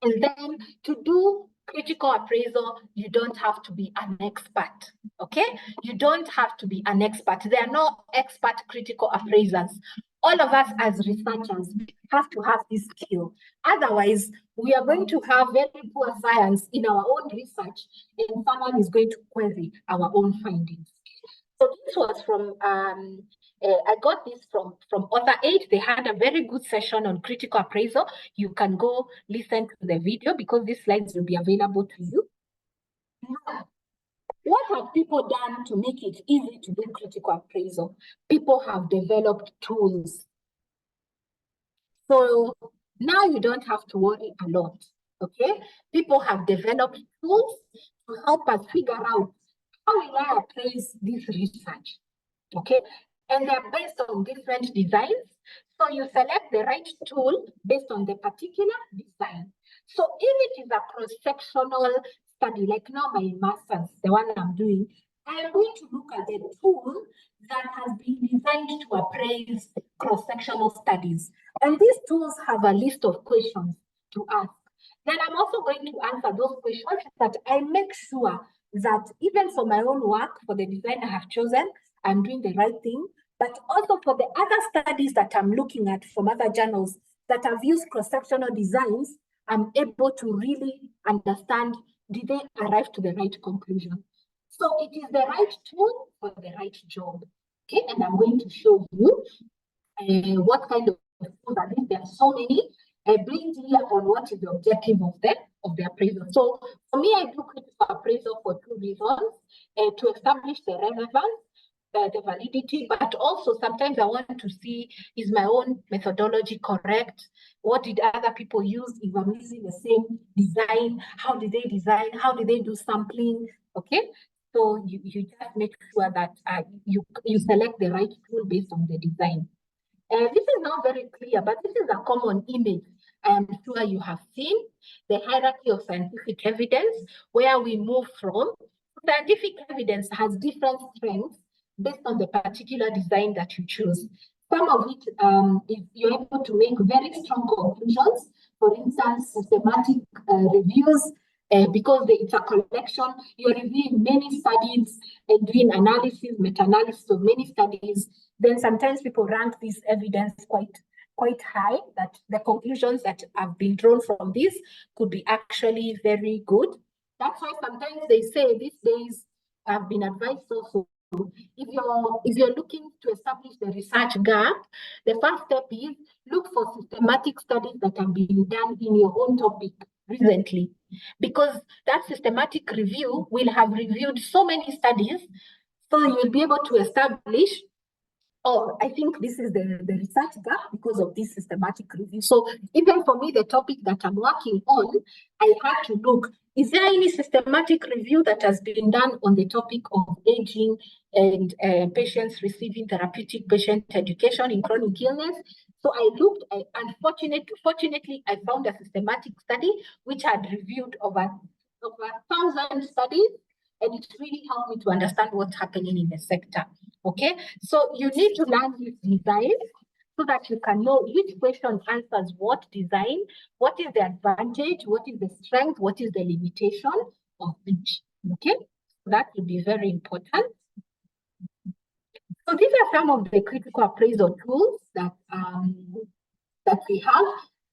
And then to do critical appraisal, you don't have to be an expert, okay? You don't have to be an expert. There are no expert critical appraisers. All of us as researchers have to have this skill. Otherwise, we are going to have very poor science in our own research and someone is going to query our own findings. So this was from I got this from Author 8. They had a very good session on critical appraisal. You can go listen to the video because these slides will be available to you. Now, what have people done to make it easy to do critical appraisal? People have developed tools. So now you don't have to worry a lot, okay? People have developed tools to help us figure out how will I appraise this research, okay? And they're based on different designs. So you select the right tool based on the particular design. So if it is a cross-sectional study, like now my master's, the one I'm doing, I am going to look at the tool that has been designed to appraise cross-sectional studies. And these tools have a list of questions to ask. Then I'm also going to answer those questions that I make sure that even for my own work, for the design I have chosen, I'm doing the right thing, but also for the other studies that I'm looking at from other journals that have used cross-sectional designs, I'm able to really understand, did they arrive to the right conclusion? So it is the right tool for the right job. Okay, and I'm going to show you what kind of tools are these. There are so many. Based here on what is the objective of the appraisal. So for me, I do critical appraisal for two reasons: to establish the relevance, the validity, but also sometimes I want to see, is my own methodology correct? What did other people use? If I'm using the same design, how did they design? How did they do sampling? Okay, so you just make sure that you select the right tool based on the design. This is not very clear, but this is a common image I am sure you have seen, the hierarchy of scientific evidence, where we move from. Scientific evidence has different strengths based on the particular design that you choose. Some of it, if you're able to make very strong conclusions, for instance, systematic reviews, because it's a collection, you're reviewing many studies and doing analysis, meta-analysis of many studies, then sometimes people rank this evidence quite high, that the conclusions that have been drawn from this could be actually very good. That's why sometimes they say these days, I've been advised also, if you're looking to establish the research gap, the first step is look for systematic studies that have been done in your own topic recently, because that systematic review will have reviewed so many studies, so you'll be able to establish, oh, I think this is the research gap because of this systematic review. So even for me, the topic that I'm working on, I had to look, is there any systematic review that has been done on the topic of aging and patients receiving therapeutic patient education in chronic illness? So I looked, and fortunately, I found a systematic study which had reviewed over 1,000 studies, and it really helped me to understand what's happening in the sector. Okay, so you need to learn this design so that you can know which question answers what design, what is the advantage, what is the strength, what is the limitation of each. Okay, that will be very important. So these are some of the critical appraisal tools that we have.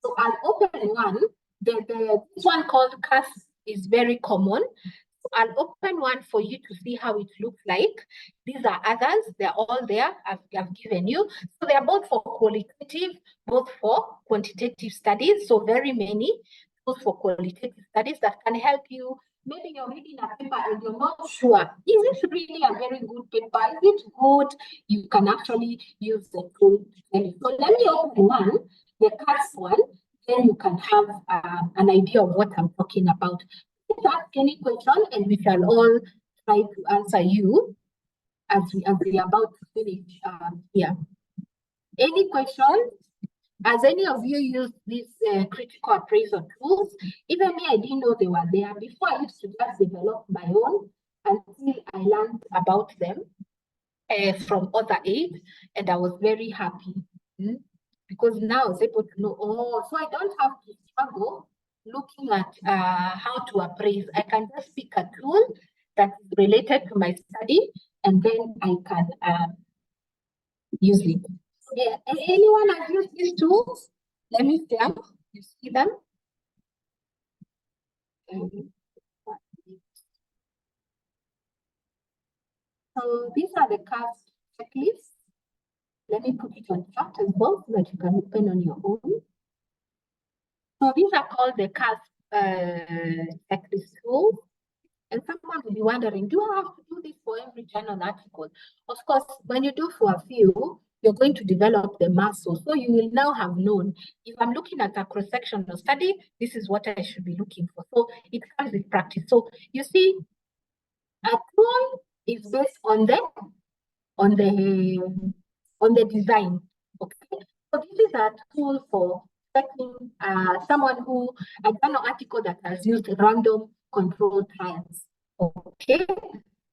So I'll open one. This one called CAS is very common. I'll open one for you to see how it looks like. These are others. They're all there. I've given you. So they're both for qualitative, both for quantitative studies. So very many tools for qualitative studies that can help you. Maybe you're reading a paper and you're not sure, is this really a very good paper? Is it good? You can actually use the tool. So let me open one, the CAS one. then you can have an idea of what I'm talking about. Please ask any question and we shall all try to answer you as we are about to finish here. Any questions? Has any of you used these critical appraisal tools? Even me, I didn't know they were there. Before, I used to just develop my own until I learned about them from other aides, and I was very happy because now I was able to know, oh, so I don't have to struggle looking at how to appraise. I can just pick a tool that is related to my study, and then I can use it. Yeah. Anyone has used these tools? Let me see them. You see them? So these are the cast checklists. Let me put it on chat as well so that you can open on your own. So these are called the cast checklist tools. And someone will be wondering, do I have to do this for every journal article? Of course, when you do for a few, you're going to develop the muscle. So you will now have known, if I'm looking at a cross-sectional study, this is what I should be looking for. So it comes with practice. So you see, a tool is based on the design. Okay. So this is a tool for checking someone who, a journal article that has used random control trials. Okay.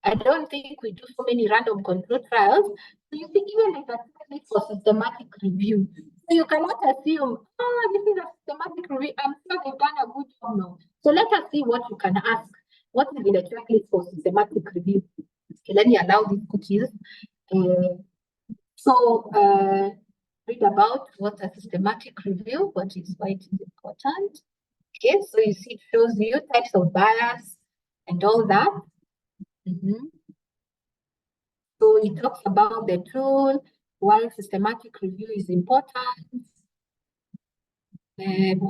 I don't think we do so many random control trials. So you see, even there's a technique for systematic review. So you cannot assume, oh, this is a systematic review. I'm sure they've done a good job now. So let us see what you can ask. What is in the checklist for systematic review? Okay, let me allow these cookies. Read about what a systematic review, why it is important. Okay, so you see, it shows you types of bias and all that. So it talks about the tool, why systematic review is important,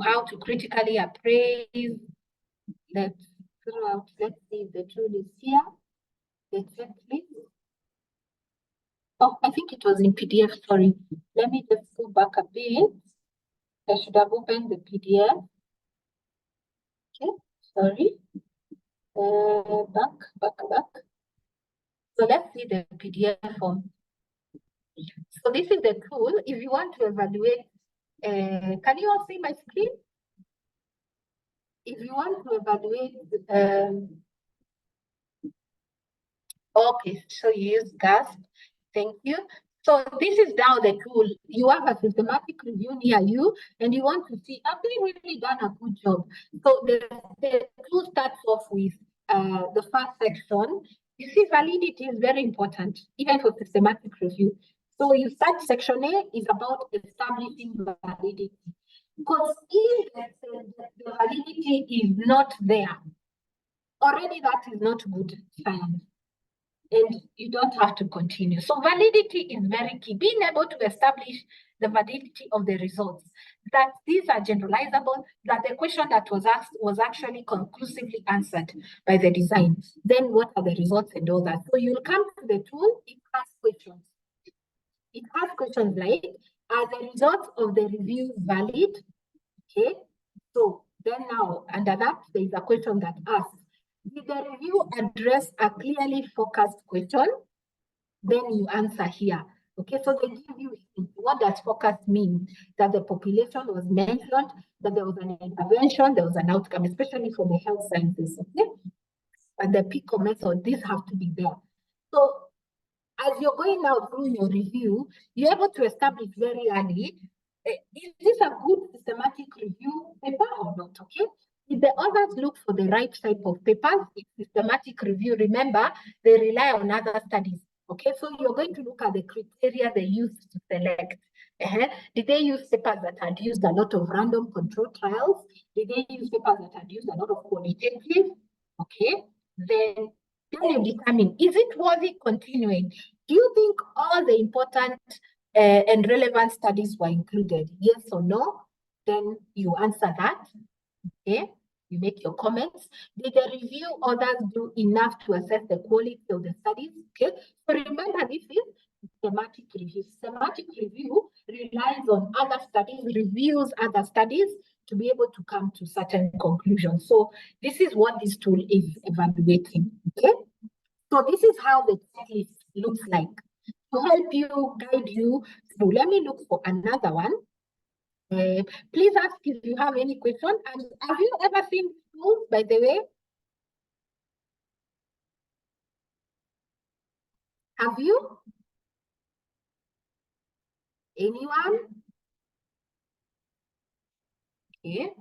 how to critically appraise. Let's see if the tool is here. The checklist. Oh, I think it was in PDF, sorry. Let me just go back a bit. I should have opened the PDF. Okay, sorry. Back. So let's see the PDF form. So this is the tool. If you want to evaluate, can you all see my screen? If you want to evaluate, okay, so you use GASP. Thank you. So this is now the tool. You have a systematic review near you, and you want to see, have they really done a good job? So the tool starts off with the first section. You see, validity is very important, even for systematic review. So you start section A is about establishing validity. Because if the validity is not there, already that is not good science. And you don't have to continue. So validity is very key. Being able to establish the validity of the results, that these are generalizable, that the question that was asked was actually conclusively answered by the design. Then what are the results and all that? So you'll come to the tool, it has questions. It has questions like, are the results of the review valid? Okay, so then now under that, there is a question that asks, did the review address a clearly focused question? Then you answer here. Okay, so they give you what does focused mean? That the population was mentioned, that there was an intervention, there was an outcome, especially for the health sciences. Okay, and the PICO method, these have to be there. So as you're going now through your review, you're able to establish very early, is this a good systematic review paper or not, okay? If the authors look for the right type of papers, it's systematic review. Remember, they rely on other studies, okay? So you're going to look at the criteria they used to select. Did they use papers that had used a lot of random control trials? Did they use papers that had used a lot of qualitative? Okay, then you determine, is it worthy continuing? Do you think all the important and relevant studies were included? Yes or no? Then you answer that. Okay, you make your comments. Did the review authors do enough to assess the quality of the studies? Okay, so remember, this is thematic review. Thematic review relies on other studies, reviews other studies to be able to come to certain conclusions. So this is what this tool is evaluating, okay? So this is how the checklist looks like to help you, guide you through. Let me look for another one. Please ask if you have any question. And have you ever seen tools, by the way? Have you? Anyone? Okay.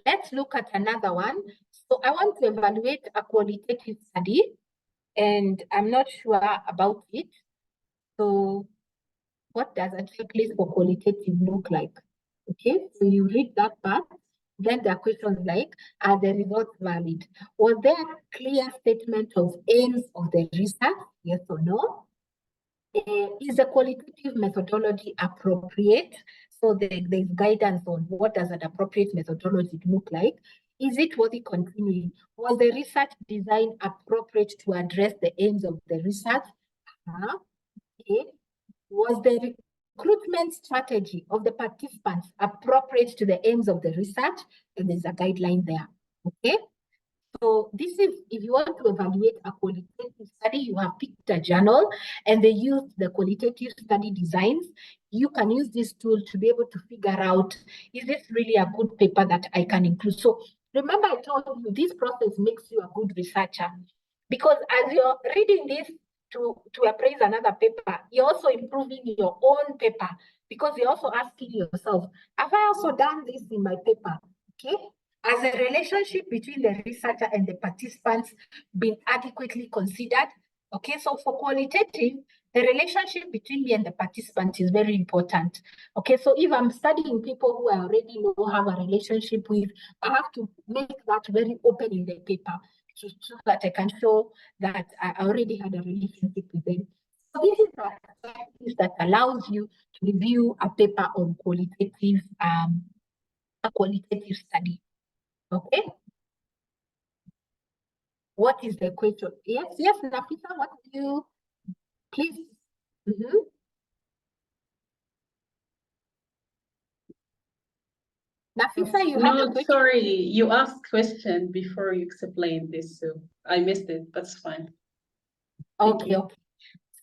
Let's look at another one. So I want to evaluate a qualitative study, and I'm not sure about it. So what does a checklist for qualitative look like? Okay, so you read that part. Then there are questions like, are the results valid? Was there a clear statement of aims of the research? Yes or no? Is the qualitative methodology appropriate? So there's guidance on what does an appropriate methodology look like. Is it worthy continuing? Was the research design appropriate to address the aims of the research? Okay. Was the recruitment strategy of the participants appropriate to the aims of the research? And there's a guideline there. Okay. So this is, if you want to evaluate a qualitative study, you have picked a journal and they used the qualitative study designs. You can use this tool to be able to figure out, is this really a good paper that I can include? So remember I told you this process makes you a good researcher, because as you're reading this to appraise another paper, you're also improving your own paper, because you're also asking yourself, have I also done this in my paper? Okay. Has the relationship between the researcher and the participants been adequately considered? Okay, so for qualitative, the relationship between me and the participant is very important. Okay, so if I'm studying people who I already know have a relationship with, I have to make that very open in the paper so that I can show that I already had a relationship with them. So this is a practice that allows you to review a paper on a qualitative study. Okay. What is the question? Yes, Nafisa, what do you, please? Nafisa, you had a question? Sorry, you asked question before you explained this, so I missed it. That's fine. Okay.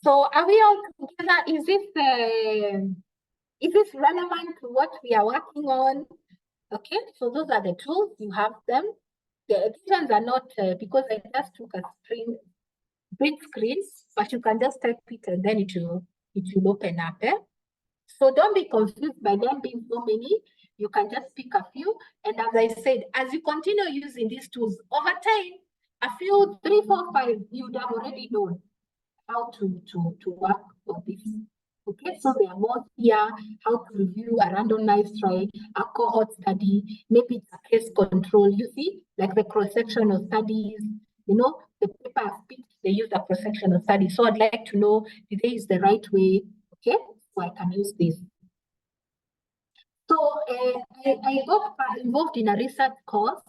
So are we all together? Is this relevant to what we are working on? Okay, so those are the tools, you have them. The editions are not, because I just took a print screen, but you can just type it and then it will open up. So don't be confused by them being so many. You can just pick a few. And as I said, as you continue using these tools over time, a few, 3, 4, 5, you would have already known how to work on this. Okay, so there are more here, how to review a randomized trial, a cohort study, maybe it's a case control. You see, like the cross-sectional studies, the paper I've picked, they use a cross-sectional study. So I'd like to know, did they use the right way? Okay, so I can use this. So I got involved in a research course.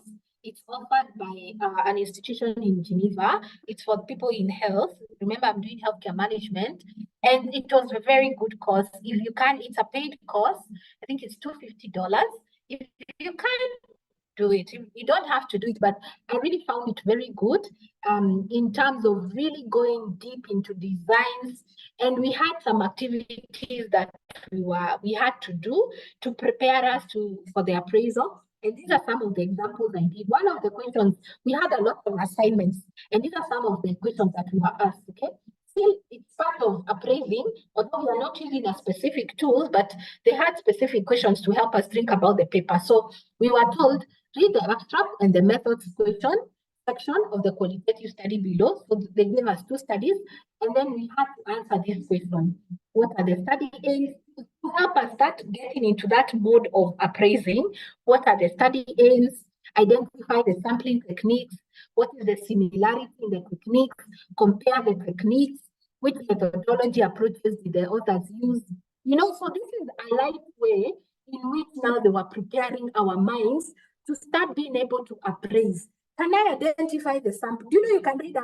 It's offered by an institution in Geneva. It's for people in health. Remember, I'm doing healthcare management. And it was a very good course. If you can, it's a paid course. I think it's $250. If you can do it, you don't have to do it, but I really found it very good in terms of really going deep into designs. And we had some activities that we had to do to prepare us for the appraisal. And these are some of the examples I did. One of the questions, we had a lot of assignments, and these are some of the questions that we were asked, okay? Still, it's part of appraising, although we are not using a specific tool, but they had specific questions to help us think about the paper. So we were told, read the abstract and the methods question section of the qualitative study below. So they gave us 2 studies, and then we had to answer this question. What are the study aims? To help us start getting into that mode of appraising, what are the study aims? Identify the sampling techniques. What is the similarity in the techniques? Compare the techniques. Which methodology approaches did the authors use? So this is a light way in which now they were preparing our minds to start being able to appraise. Can I identify the sample? Do you know you can read a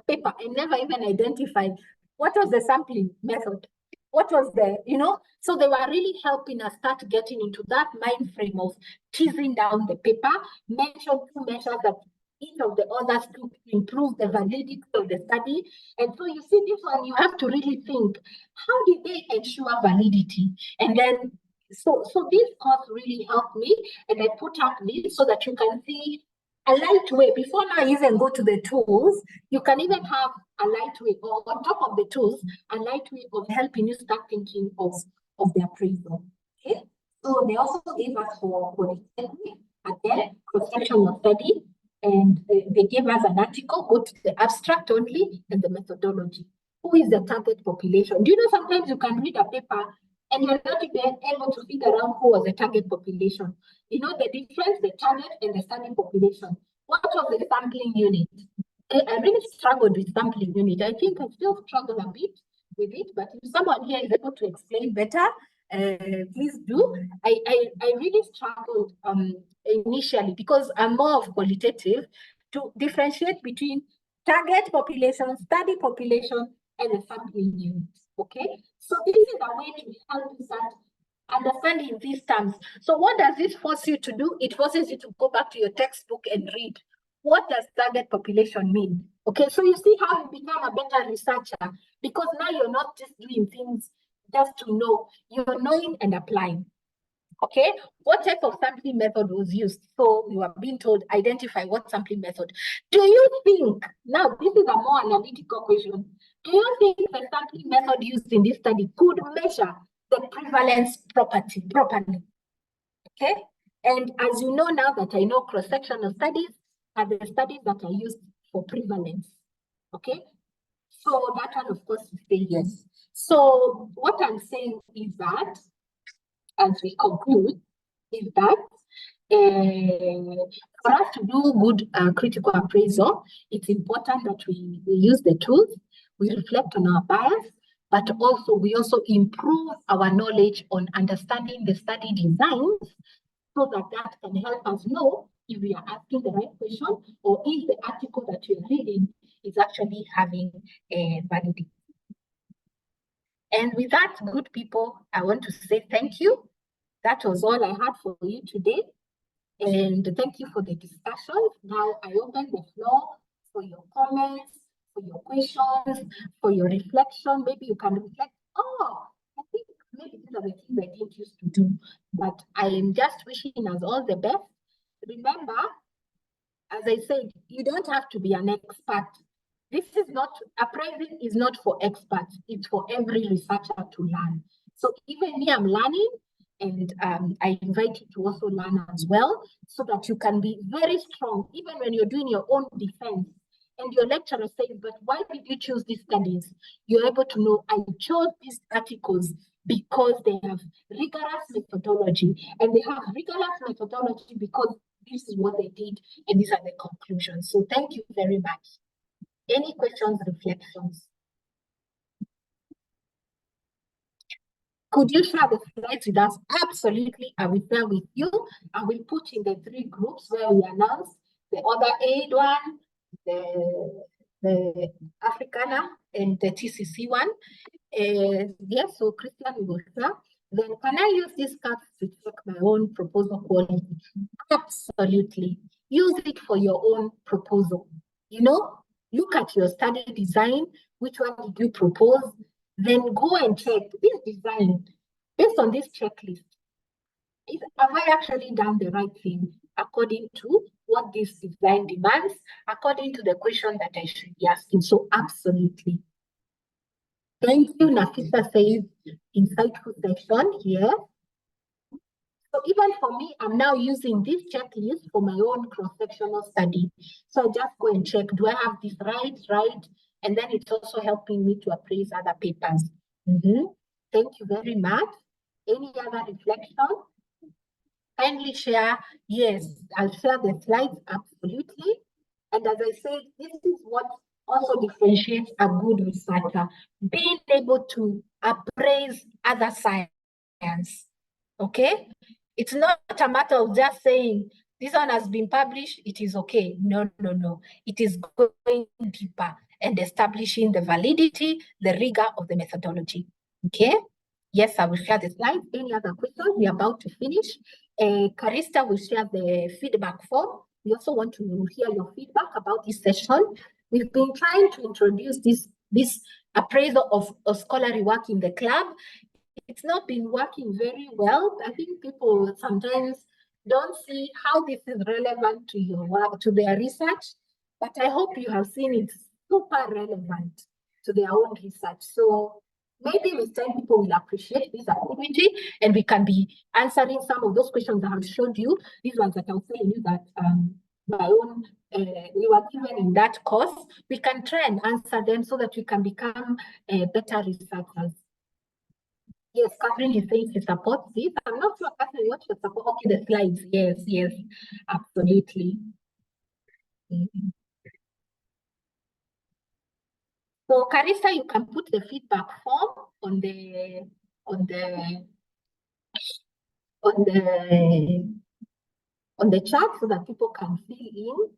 paper and never even identify What was the sampling method? What was the, so they were really helping us start getting into that mind frame of teasing down the paper, mention two measures that each of the others to improve the validity of the study. And so you see this one, you have to really think, how did they ensure validity? And then, so this course really helped me, and I put up this so that you can see a light way. Before now I even go to the tools, you can even have a light way, or on top of the tools, a light way of helping you start thinking of the appraisal. Okay, so they also gave us for the again cross-sectional study, and they gave us an article, go to the abstract only and the methodology. Who is the target population? Do you know sometimes you can read a paper and you're not even able to figure out who was the target population? You know the difference, the target and the study population. What was the sampling unit? I really struggled with sampling unit. I think I still struggle a bit with it, but if someone here is able to explain better, please do. I really struggled initially because I'm more of qualitative to differentiate between target population, study population, and the sampling unit. Okay, so this is a way to help you start understanding these terms. So what does this force you to do? It forces you to go back to your textbook and read. What does target population mean? Okay, so you see how you become a better researcher, because now you're not just doing things just to know, you're knowing and applying. Okay, what type of sampling method was used? So you are being told, identify what sampling method. Do you think, now this is a more analytical question, do you think the sampling method used in this study could measure the prevalence properly? Okay, and as you know now that I know cross-sectional studies are the studies that are used for prevalence. Okay, so that one of course we say yes. So what I'm saying is that, as we conclude, is that for us to do good critical appraisal, it's important that we use the tools, we reflect on our bias, but also we also improve our knowledge on understanding the study designs, so that can help us know if we are asking the right question or if the article that you're reading is actually having a validity. And with that, good people, I want to say thank you. That was all I had for you today. And thank you for the discussion. Now I open the floor for your comments, for your questions, for your reflection. Maybe you can reflect, oh, I think maybe these are the things I didn't used to do. But I am just wishing us all the best. Remember, as I said, you don't have to be an expert. This is not, appraising is not for experts. It's for every researcher to learn. So even me, I'm learning, and I invite you to also learn as well, so that you can be very strong, even when you're doing your own defense. And your lecturer says, but why did you choose these studies? You're able to know, I chose these articles because they have rigorous methodology. And they have rigorous methodology because this is what they did, and these are the conclusions. So thank you very much. Any questions, reflections? Could you share the slides with us? Absolutely, I will share with you. I will put in the 3 groups where we announce the other aid one, the Africana, and the TCC one. Yes, so Christian will share. Then can I use these cards to check my own proposal quality? Absolutely. Use it for your own proposal. You know, look at your study design. Which one did you propose? Then go and check this design based on this checklist. Have I actually done the right thing according to what this design demands, according to the question that I should be asking? So absolutely. Thank you, Nafisa says, insightful section here. So even for me, I'm now using this checklist for my own cross-sectional study. So I just go and check, do I have this right? And then it's also helping me to appraise other papers. Thank you very much. Any other reflection? Kindly share. Yes, I'll share the slides, absolutely. And as I said, this is what also differentiates a good researcher, being able to appraise other science. Okay? It's not a matter of just saying, this one has been published, it is okay. No. It is going deeper. and establishing the validity, the rigor of the methodology. Okay? Yes, I will share the slides. Any other questions? We're about to finish. Carista will share the feedback form. We also want to hear your feedback about this session. We've been trying to introduce this appraisal of scholarly work in the club. It's not been working very well. I think people sometimes don't see how this is relevant to your work, to their research, but I hope you have seen it super relevant to their own research. So maybe with time people will appreciate this activity and we can be answering some of those questions that I've showed you. These ones that I was telling you that my own we were given in that course. We can try and answer them so that we can become better researchers. Yes, Catherine is saying she supports this. I'm not sure, Catherine, what you support. Okay, the slides. Yes, yes, absolutely. So, Carissa, you can put the feedback form on the chat so that people can fill in.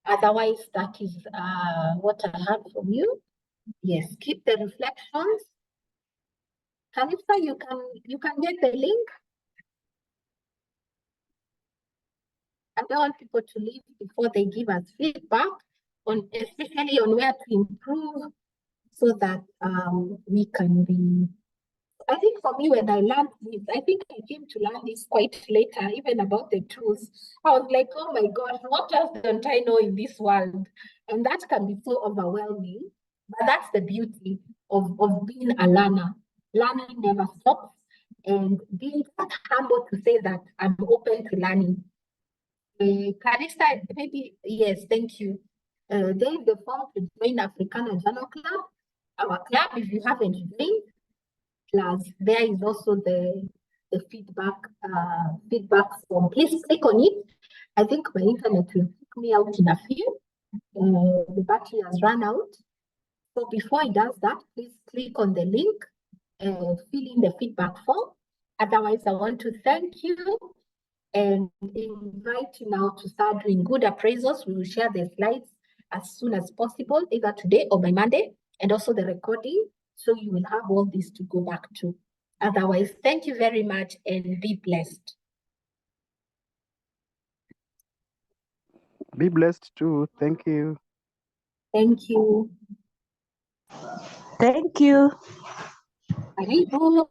Otherwise, that is what I have from you. Yes, keep the reflections. Carissa, you can get the link. I don't want people to leave before they give us feedback on, especially on where to improve, so that we can be. I think for me, when I learned this, I think I came to learn this quite later, even about the tools. I was like, oh my gosh, what else don't I know in this world? And that can be so overwhelming. But that's the beauty of being a learner. Learning never stops. And being humble to say that I'm open to learning. Carissa, maybe, yes, thank you. There is the form to join Africana Journal Club. Our club, if you haven't joined, plus there is also the feedback form. Please click on it. I think my internet will kick me out in a few. The battery has run out. So before it does that, please click on the link, fill in the feedback form. Otherwise, I want to thank you and invite you now to start doing good appraisals. We will share the slides as soon as possible, either today or by Monday, and also the recording, so you will have all this to go back to. Otherwise, thank you very much and be blessed. Be blessed too. Thank you. Thank you. Thank you. Karibu.